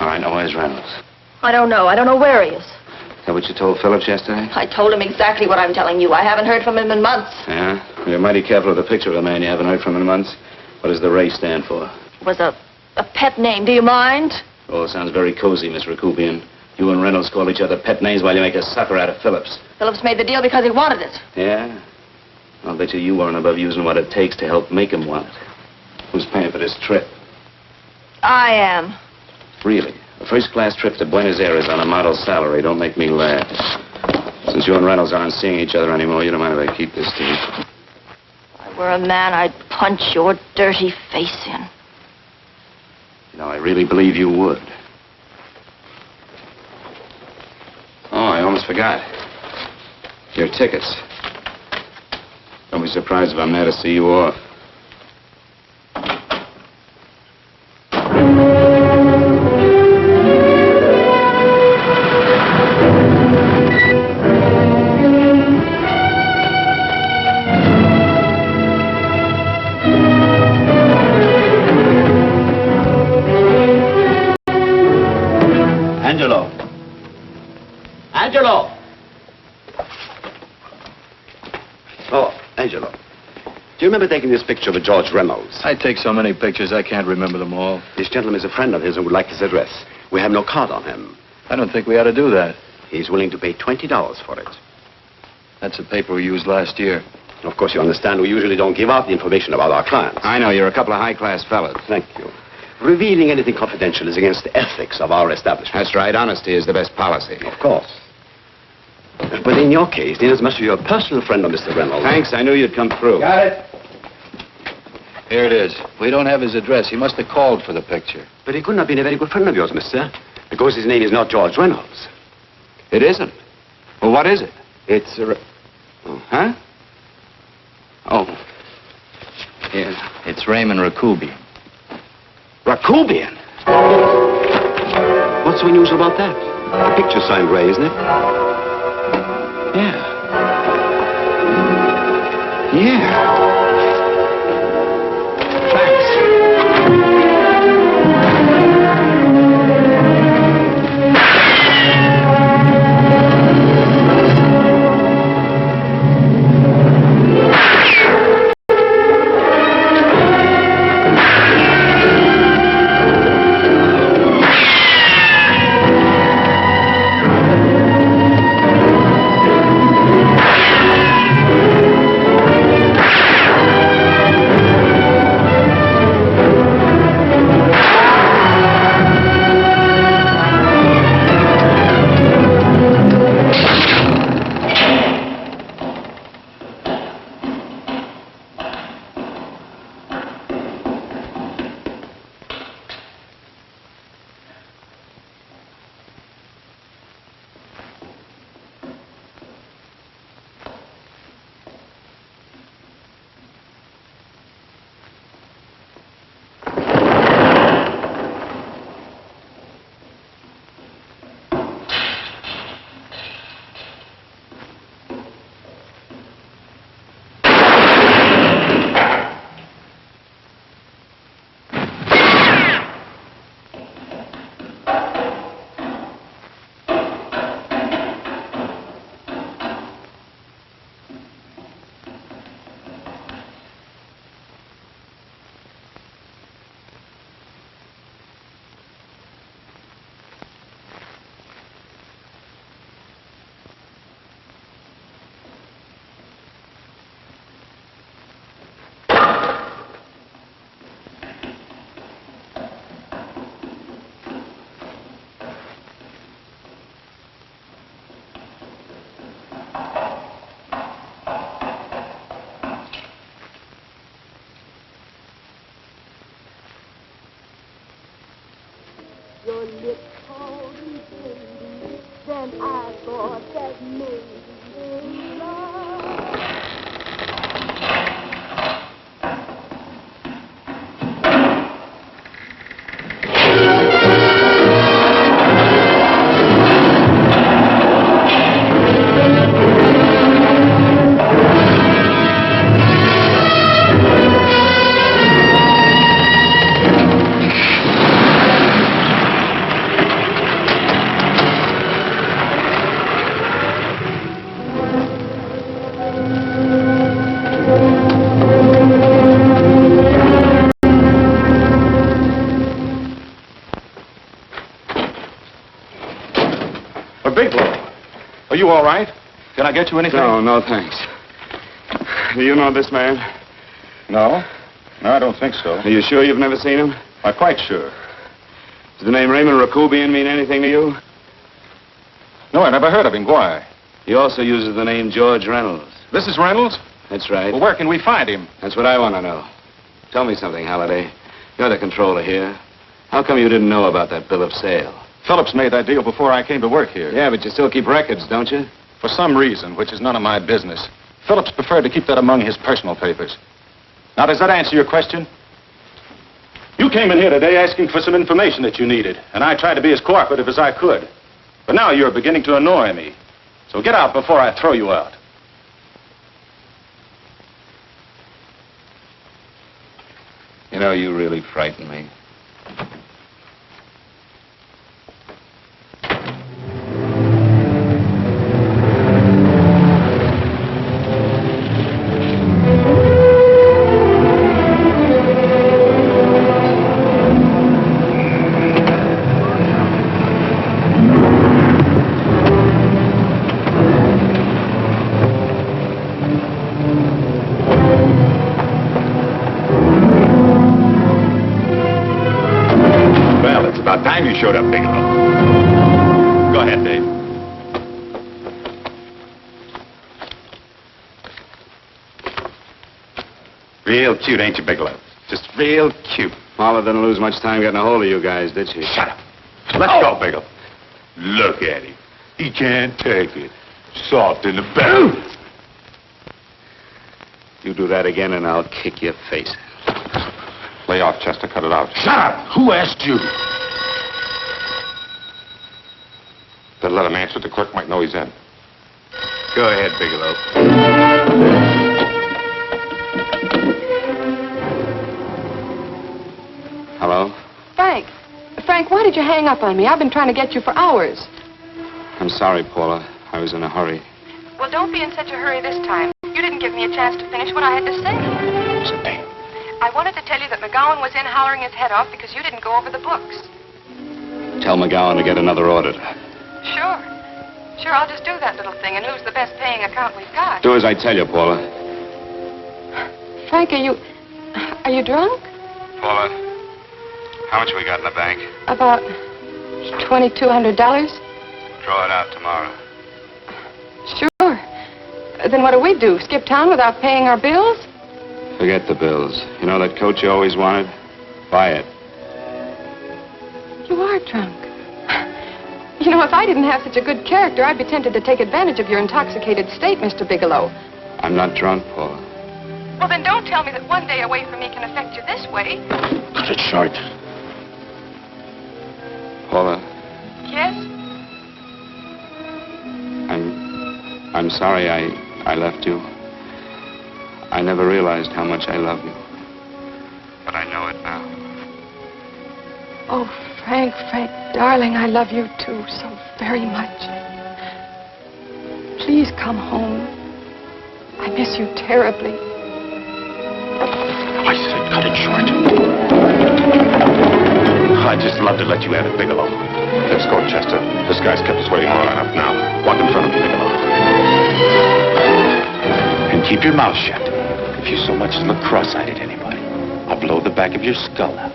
All right, now where's Reynolds? I don't know. I don't know where he is. Is that what you told Phillips yesterday? I told him exactly what I'm telling you. I haven't heard from him in months. Yeah? Well, you're mighty careful of the picture of a man you haven't heard from in months. What does the Ray stand for? It was a pet name. Do you mind? Oh, it sounds very cozy, Miss Recubian. You and Reynolds call each other pet names while you make a sucker out of Phillips. Phillips made the deal because he wanted it. Yeah? I'll bet you weren't above using what it takes to help make him want it. Who's paying for this trip? I am. Really? A first-class trip to Buenos Aires on a model salary. Don't make me laugh. Since you and Reynolds aren't seeing each other anymore, you don't mind if I keep this to you? If I were a man, I'd punch your dirty face in. You know, I really believe you would. Oh, I almost forgot. Your tickets. Don't be surprised if I'm there to see you off. Angelo. Angelo! Angelo, do you remember taking this picture of George Reynolds? I take so many pictures, I can't remember them all. This gentleman is a friend of his and would like his address. We have no card on him. I don't think we ought to do that. He's willing to pay $20 for it. That's the paper we used last year. Of course, you understand, we usually don't give out the information about our clients. I know, you're a couple of high-class fellas. Thank you. Revealing anything confidential is against the ethics of our establishment. That's right. Honesty is the best policy. Of course. But in your case, inasmuch as you're a personal friend of Mr. Reynolds... Thanks. I knew you'd come through. Got it. Here it is. We don't have his address. He must have called for the picture. But he couldn't have been a very good friend of yours, mister. Because his name is not George Reynolds. It isn't? Well, what is it? It's Huh? Oh. Here. It's Raymond Rakubian. Rakubian? What's so unusual about that? The picture's signed Ray, isn't it? Yeah. Yeah. Your lips cold and tender, then I thought that maybe love. Are you all right? Can I get you anything? No, thanks. Do you know this man? No. No, I don't think so. Are you sure you've never seen him? I'm quite sure. Does the name Raymond Rakubian mean anything to you? No, I never heard of him. Why? He also uses the name George Reynolds. This is Reynolds? That's right. Well, where can we find him? That's what I want to know. Tell me something, Halliday. You're the controller here. How come you didn't know about that bill of sale? Phillips made that deal before I came to work here. Yeah, but you still keep records, don't you? For some reason, which is none of my business, Phillips preferred to keep that among his personal papers. Now, does that answer your question? You came in here today asking for some information that you needed, and I tried to be as cooperative as I could. But now you're beginning to annoy me. So get out before I throw you out. You know, you really frighten me. showed up, Bigelow. Go ahead, Dave. Real cute, ain't you, Bigelow? Just real cute. Marla didn't lose much time getting a hold of you guys, did she? Shut up. Let's go, Bigelow. Look at him. He can't take it. Soft in the belly. You do that again and I'll kick your face. Lay off, Chester. Cut it out. Shut up! Who asked you? Better let him answer. The clerk might know he's in. Go ahead, Bigelow. Hello? Frank. Frank, why did you hang up on me? I've been trying to get you for hours. I'm sorry, Paula. I was in a hurry. Well, don't be in such a hurry this time. You didn't give me a chance to finish what I had to say. Something. I wanted to tell you that McGowan was in hollering his head off because you didn't go over the books. Tell McGowan to get another auditor. Sure. Sure, I'll just do that little thing and lose the best paying account we've got. Do as I tell you, Paula. Frank, are you drunk? Paula, how much we got in the bank? About $2,200. Draw it out tomorrow. Sure. Then what do? Skip town without paying our bills? Forget the bills. You know that coat you always wanted? Buy it. You are drunk. You know, if I didn't have such a good character, I'd be tempted to take advantage of your intoxicated state, Mr. Bigelow. I'm not drunk, Paula. Well, then don't tell me that one day away from me can affect you this way. Cut it short. Paula, Yes? I'm sorry I left you. I never realized how much I love you. But I know it now. Oh, Frank, darling, I love you too so very much. Please come home. I miss you terribly. I said cut it short. I'd just love to let you have it, Bigelow. Let's go, Chester. This guy's kept us waiting long enough now. Walk in front of me, Bigelow. And keep your mouth shut. If you so much as look cross-eyed at anybody, I'll blow the back of your skull out.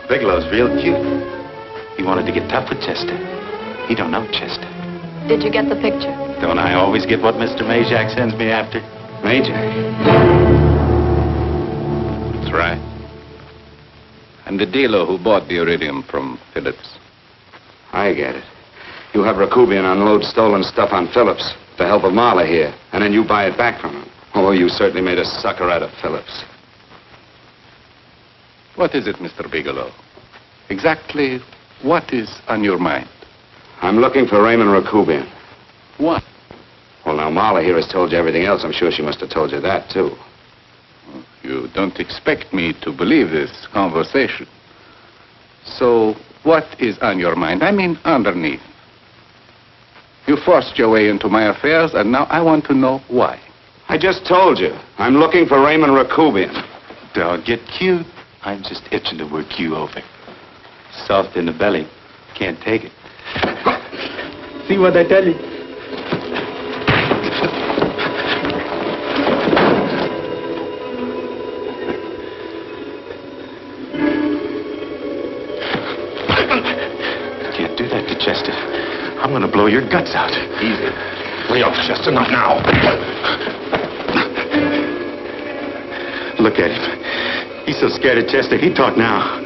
Bigelow's real cute. He wanted to get tough with Chester. He don't know Chester. Did you get the picture? Don't I always get what Mr. Majak sends me after? Majak? That's right. I'm the dealer who bought the iridium from Phillips. I get it. You have Rakubian unload stolen stuff on Phillips with the help of Marla here, and then you buy it back from him. Oh, you certainly made a sucker out of Phillips. What is it, Mr. Bigelow? Exactly what is on your mind? I'm looking for Raymond Rakubian. What? Well, now, Marla here has told you everything else. I'm sure she must have told you that, too. You don't expect me to believe this conversation. So, what is on your mind? I mean, underneath. You forced your way into my affairs, and now I want to know why. I just told you. I'm looking for Raymond Rakubian. Don't get cute. I'm just itching to work you over. Soft in the belly. Can't take it. See what I tell you? Can't do that to Chester. I'm gonna blow your guts out. Easy. Lay off, Chester, not now. Look at him. He's so scared of Chester, he'd talk now.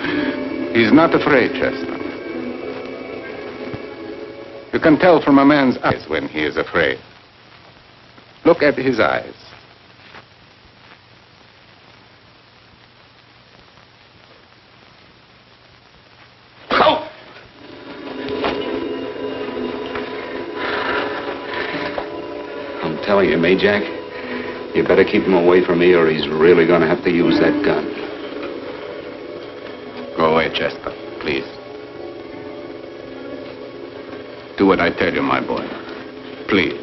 He's not afraid, Chester. You can tell from a man's eyes when he is afraid. Look at his eyes. Oh! I'm telling you, Majak, you better keep him away from me or he's really going to have to use that gun. Go away, Chester, please. Do what I tell you, my boy. Please.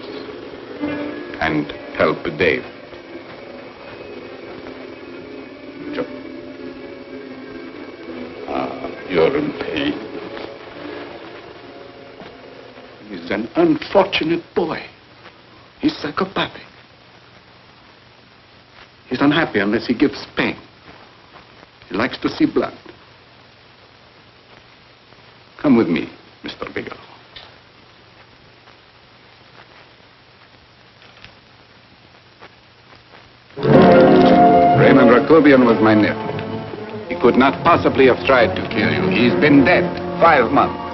And help Dave. Joe. You're He's an unfortunate boy. He's psychopathic. He's unhappy unless he gives pain. He likes to see blood. Come with me, Mr. Bigelow. Raymond Rakubian was my nephew. He could not possibly have tried to kill you. He's been dead 5 months.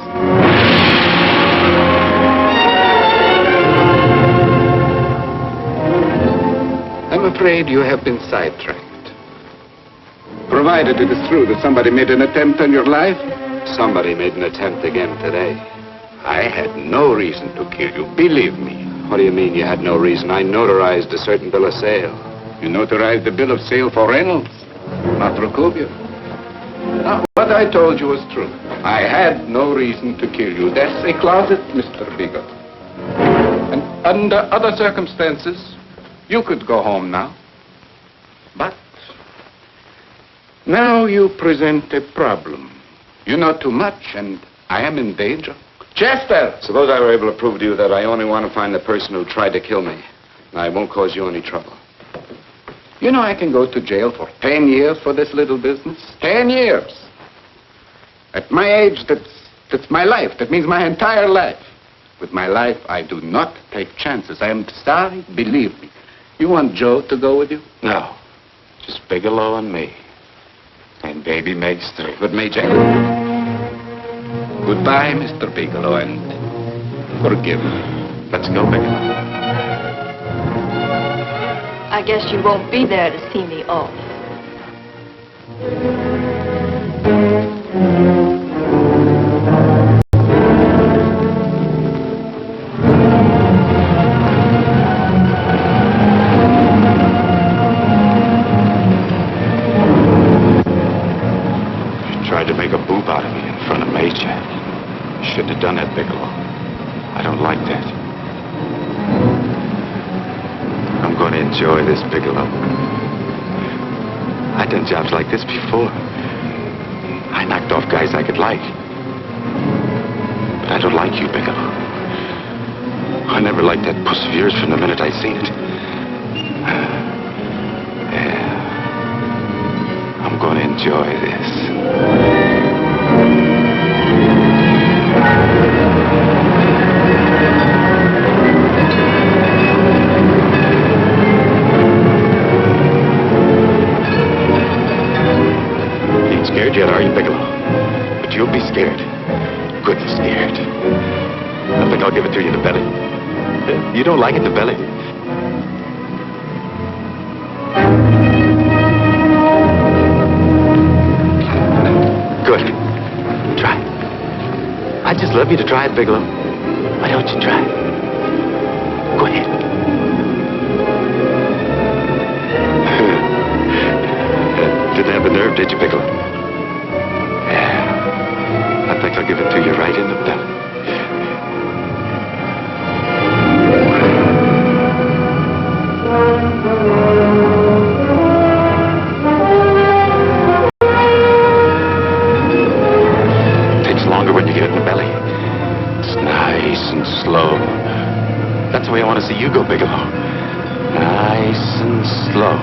I'm afraid you have been sidetracked. Provided it is true that somebody made an attempt on your life. Somebody made an attempt again today. I had no reason to kill you, believe me. What do you mean you had no reason? I notarized a certain bill of sale. You notarized the bill of sale for Reynolds, not Rakubian. Now, what I told you was true. I had no reason to kill you. That's a closet, Mr. Bigelow. And under other circumstances, you could go home now. But now you present a problem. You know too much, and I am in danger. Chester! Suppose I were able to prove to you that I only want to find the person who tried to kill me. And I won't cause you any trouble. You know I can go to jail for 10 years for this little business. 10 years. At my age, that's my life. That means my entire life. With my life, I do not take chances. I am sorry, believe me. You want Joe to go with you? No. Just Bigelow and me. And baby Meg's too. But May Jack. Goodbye, Mr. Bigelow, and forgive me. Let's go, Bigelow. I guess you won't be there to see me off. You tried to make a boob out of me in front of Major. You shouldn't have done that, Bigelow. I don't like that. I'm going to enjoy this, Bigelow. I've done jobs like this before. I knocked off guys I could like. But I don't like you, Bigelow. I never liked that puss of yours from the minute I seen it. Yeah. I'm going to enjoy this. Scared yet, are you, Bigelow? But you'll be scared. Good and scared. I think I'll give it to you in the belly. You don't like it in the belly? Good. Try. I'd just love you to try it, Bigelow. Why don't you try it? Go ahead. Didn't have the nerve, did you, Bigelow? I think I'll give it to you right in the belly. It takes longer when you get it in the belly. It's nice and slow. That's the way I want to see you go, Bigelow. Nice and slow.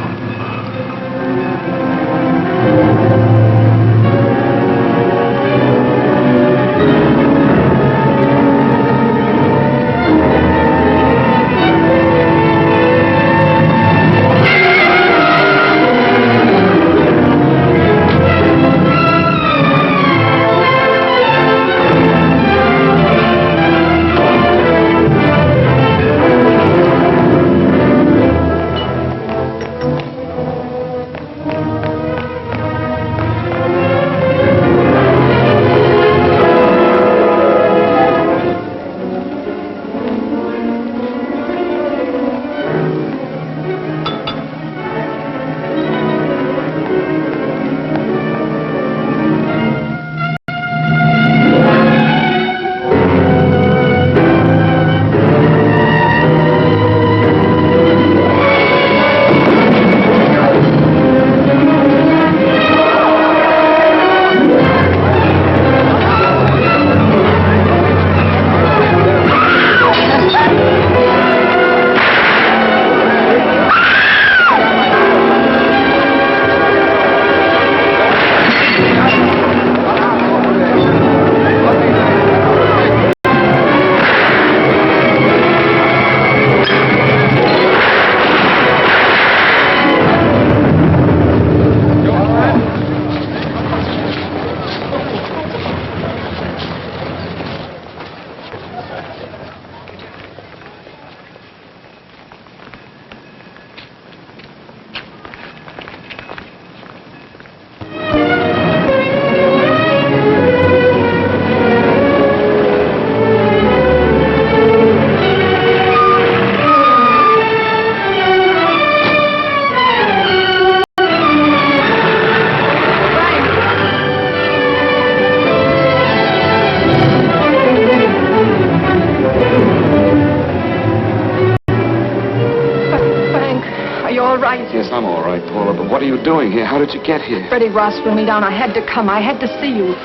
you doing here? How did you get here? Freddie Ross flew me down. I had to come. I had to see you.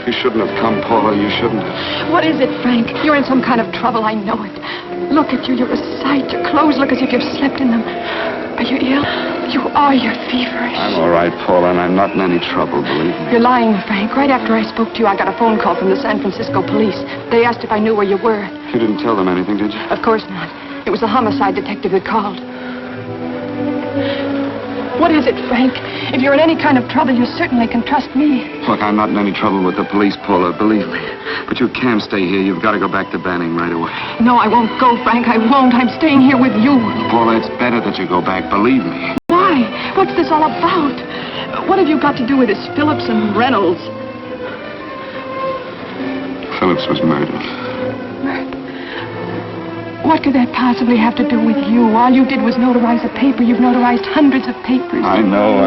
You shouldn't have come, Paula. You shouldn't have. What is it, Frank? You're in some kind of trouble. I know it. Look at you. You're a sight. Your clothes look as if you've slept in them. Are you ill? You are. You're feverish. I'm all right, Paula, and I'm not in any trouble, believe me. You're lying, Frank. Right after I spoke to you, I got a phone call from the San Francisco police. They asked if I knew where you were. You didn't tell them anything, did you? Of course not. It was the homicide detective that called. What is it, Frank? If you're in any kind of trouble, you certainly can trust me. Look, I'm not in any trouble with the police, Paula, believe me. But you can't stay here. You've got to go back to Banning right away. No, I won't go, Frank. I won't. I'm staying here with you. Paula, it's better that you go back, believe me. Why? What's this all about? What have you got to do with this Phillips and Reynolds? Phillips was murdered. What could that possibly have to do with you? All you did was notarize a paper. You've notarized hundreds of papers. I know.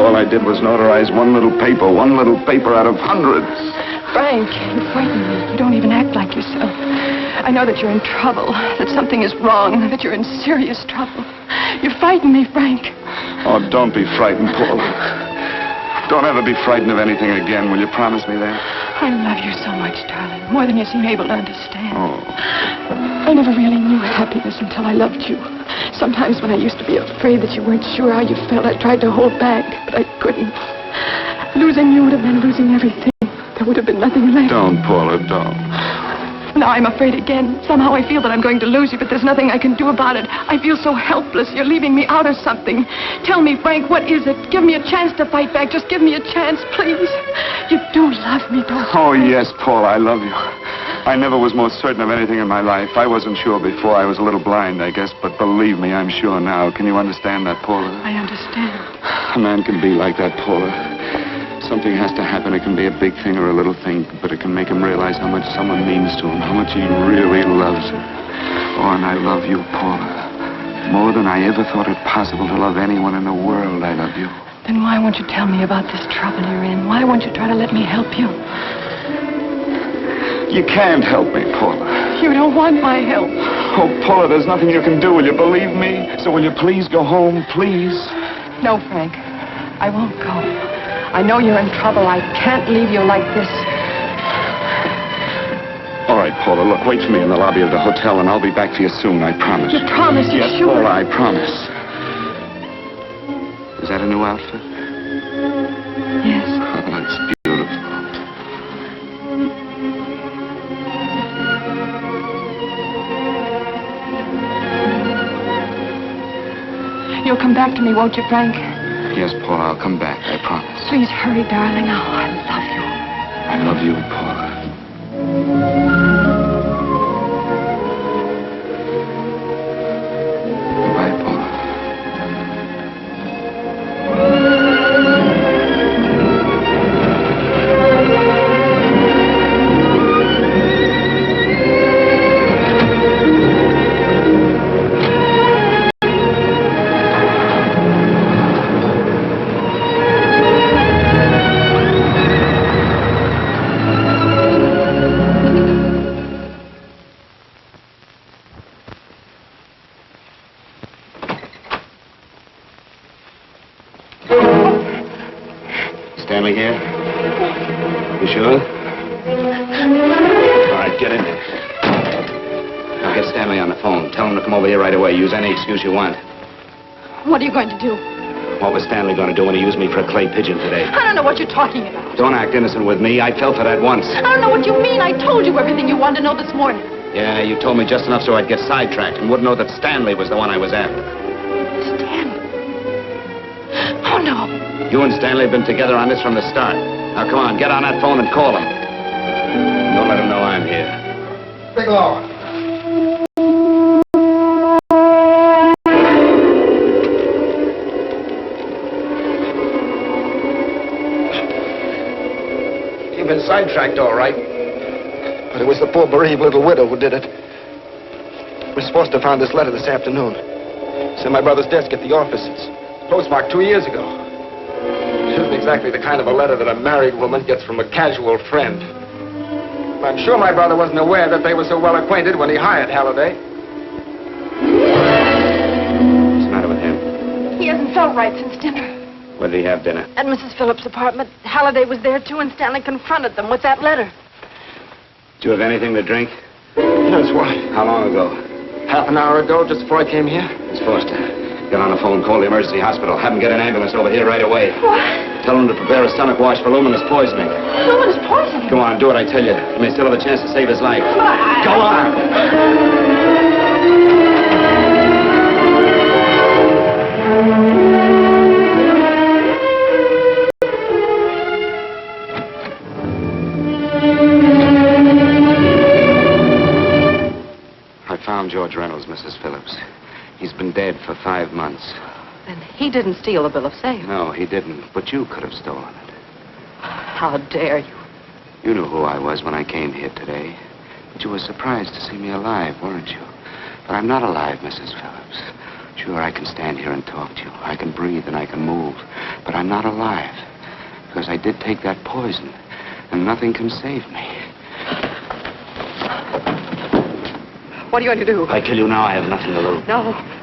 All I did was notarize one little paper out of hundreds. Frank, you frighten me. You don't even act like yourself. I know that you're in trouble, that something is wrong, that you're in serious trouble. You frighten me, Frank. Oh, don't be frightened, Paula. Don't ever be frightened of anything again. Will you promise me that? I love you so much, darling. More than you seem able to understand. Oh. I never really knew happiness until I loved you. Sometimes when I used to be afraid that you weren't sure how you felt, I tried to hold back, but I couldn't. Losing you would have been losing everything. There would have been nothing left. Don't, Paula, don't. Now I'm afraid again. Somehow I feel that I'm going to lose you, but there's nothing I can do about it. I feel so helpless. You're leaving me out of something. Tell me, Frank, what is it? Give me a chance to fight back. Just give me a chance, please. You do love me, don't you? Oh, yes, Paula, I love you. I never was more certain of anything in my life. I wasn't sure before. I was a little blind, I guess, but believe me, I'm sure now. Can you understand that, Paula? I understand. A man can be like that, Paula. Something has to happen. It can be a big thing or a little thing, but it can make him realize how much someone means to him, how much he really loves her. Oh, and I love you, Paula. More than I ever thought it possible to love anyone in the world, I love you. Then why won't you tell me about this trouble you're in? Why won't you try to let me help you? You can't help me, Paula. You don't want my help. Oh, Paula, there's nothing you can do. Will you believe me? So will you please go home, please? No, Frank. I won't go. I know you're in trouble. I can't leave you like this. All right, Paula, look, wait for me in the lobby of the hotel, and I'll be back for you soon, I promise. You promise? You're yes, sure? Paula, I promise. Is that a new outfit? Yes. Oh, it's beautiful. You'll come back to me, won't you, Frank? Yes, Paula, I'll come back, I promise. Please hurry, darling. Oh, I love you. I love you, Paula. Goodbye, Paula. Stanley here? You sure? All right, get in there. Now get Stanley on the phone. Tell him to come over here right away. Use any excuse you want. What are you going to do? What was Stanley going to do when he used me for a clay pigeon today? I don't know what you're talking about. Don't act innocent with me. I fell for that once. I don't know what you mean. I told you everything you wanted to know this morning. Yeah, you told me just enough so I'd get sidetracked and wouldn't know that Stanley was the one I was after. Stanley? Oh, no. You and Stanley have been together on this from the start. Now, come on, get on that phone and call him. Don't let him know I'm here. Bigelow. You've been sidetracked, all right. But it was the poor bereaved little widow who did it. We're supposed to have found this letter this afternoon. It's in my brother's desk at the office. It's postmarked 2 years ago. It isn't exactly the kind of a letter that a married woman gets from a casual friend. I'm sure my brother wasn't aware that they were so well acquainted when he hired Halliday. What's the matter with him? He hasn't felt right since dinner. Where did he have dinner? At Mrs. Phillips' apartment. Halliday was there, too, and Stanley confronted them with that letter. Do you have anything to drink? Yes, why? How long ago? Half an hour ago, just before I came here. Miss Foster, get on the phone, call the emergency hospital. Have them get an ambulance over here right away. What? Tell them to prepare a stomach wash for luminous poisoning. Luminous poisoning? Go on, do what I tell you. You may still have a chance to save his life. Go on! I found George Reynolds, Mrs. Phillips. He's been dead for 5 months. Then he didn't steal the bill of sale. No, he didn't. But you could have stolen it. How dare you? You knew who I was when I came here today. But you were surprised to see me alive, weren't you? But I'm not alive, Mrs. Phillips. Sure, I can stand here and talk to you. I can breathe and I can move. But I'm not alive. Because I did take that poison. And nothing can save me. What are you going to do? If I kill you now, I have nothing to lose.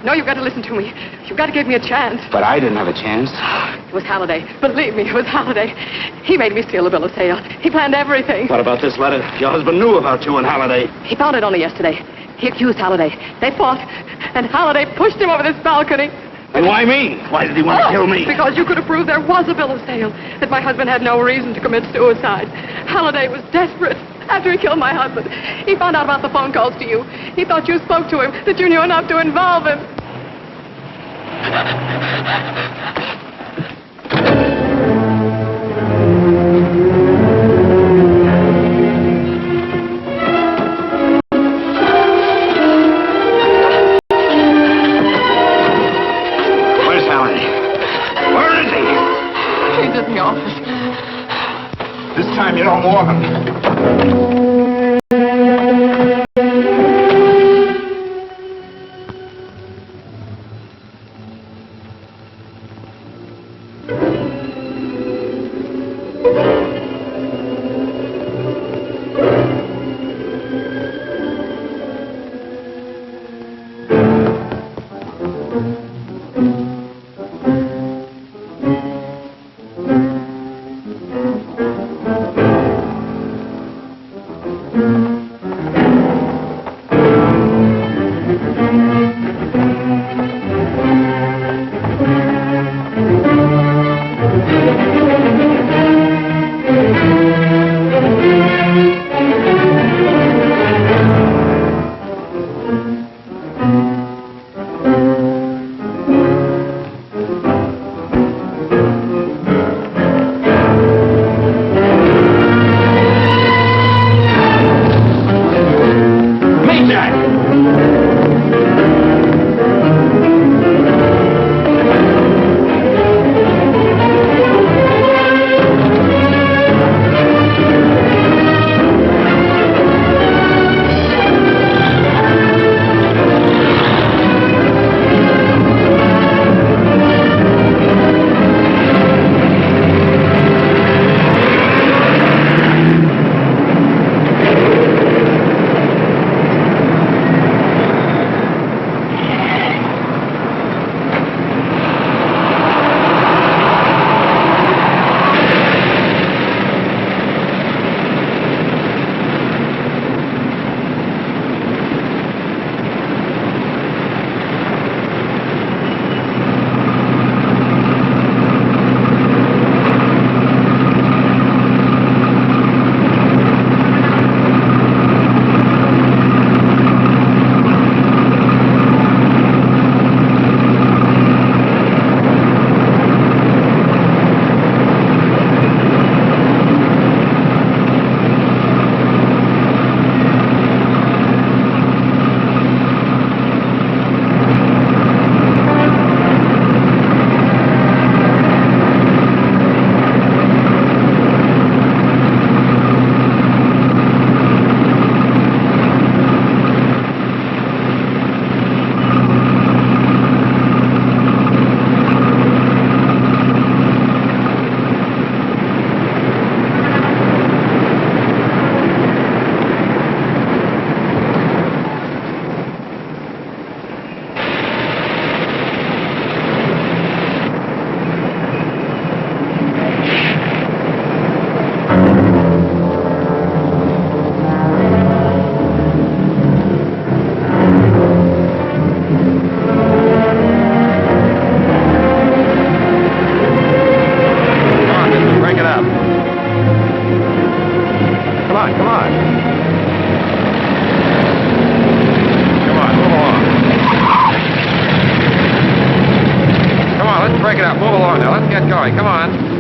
No, you've got to listen to me. You've got to give me a chance. But I didn't have a chance. It was Halliday. Believe me, it was Halliday. He made me steal the bill of sale. He planned everything. What about this letter? Your husband knew about you and Halliday. He found it only yesterday. He accused Halliday. They fought, and Halliday pushed him over this balcony. And why me? Why did he want to kill me? Because you could have proved there was a bill of sale, that my husband had no reason to commit suicide. Halliday was desperate. After he killed my husband, he found out about the phone calls to you. He thought you spoke to him, that you knew enough to involve him. Where's Halliday? Where is he? He's in the office. This time you don't want him. get going. Come on.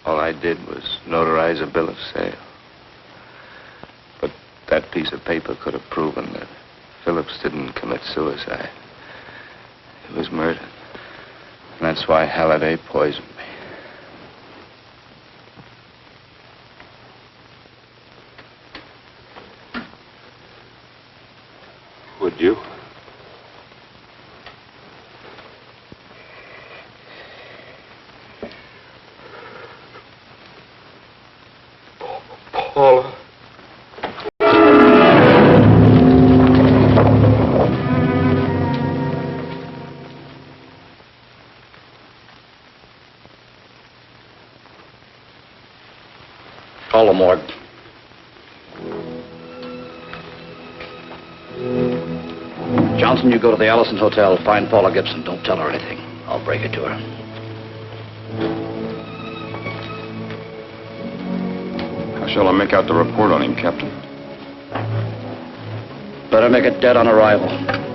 All I did was notarize a bill of sale. But that piece of paper could have proven that Phillips didn't commit suicide. He was murdered. And that's why Halliday poisoned me. Would you? Paula. Call the morgue. Johnson, you go to the Allison Hotel, find Paula Gibson. Don't tell her anything. I'll break it to her. How shall I make out the report on him, Captain? Better make it dead on arrival.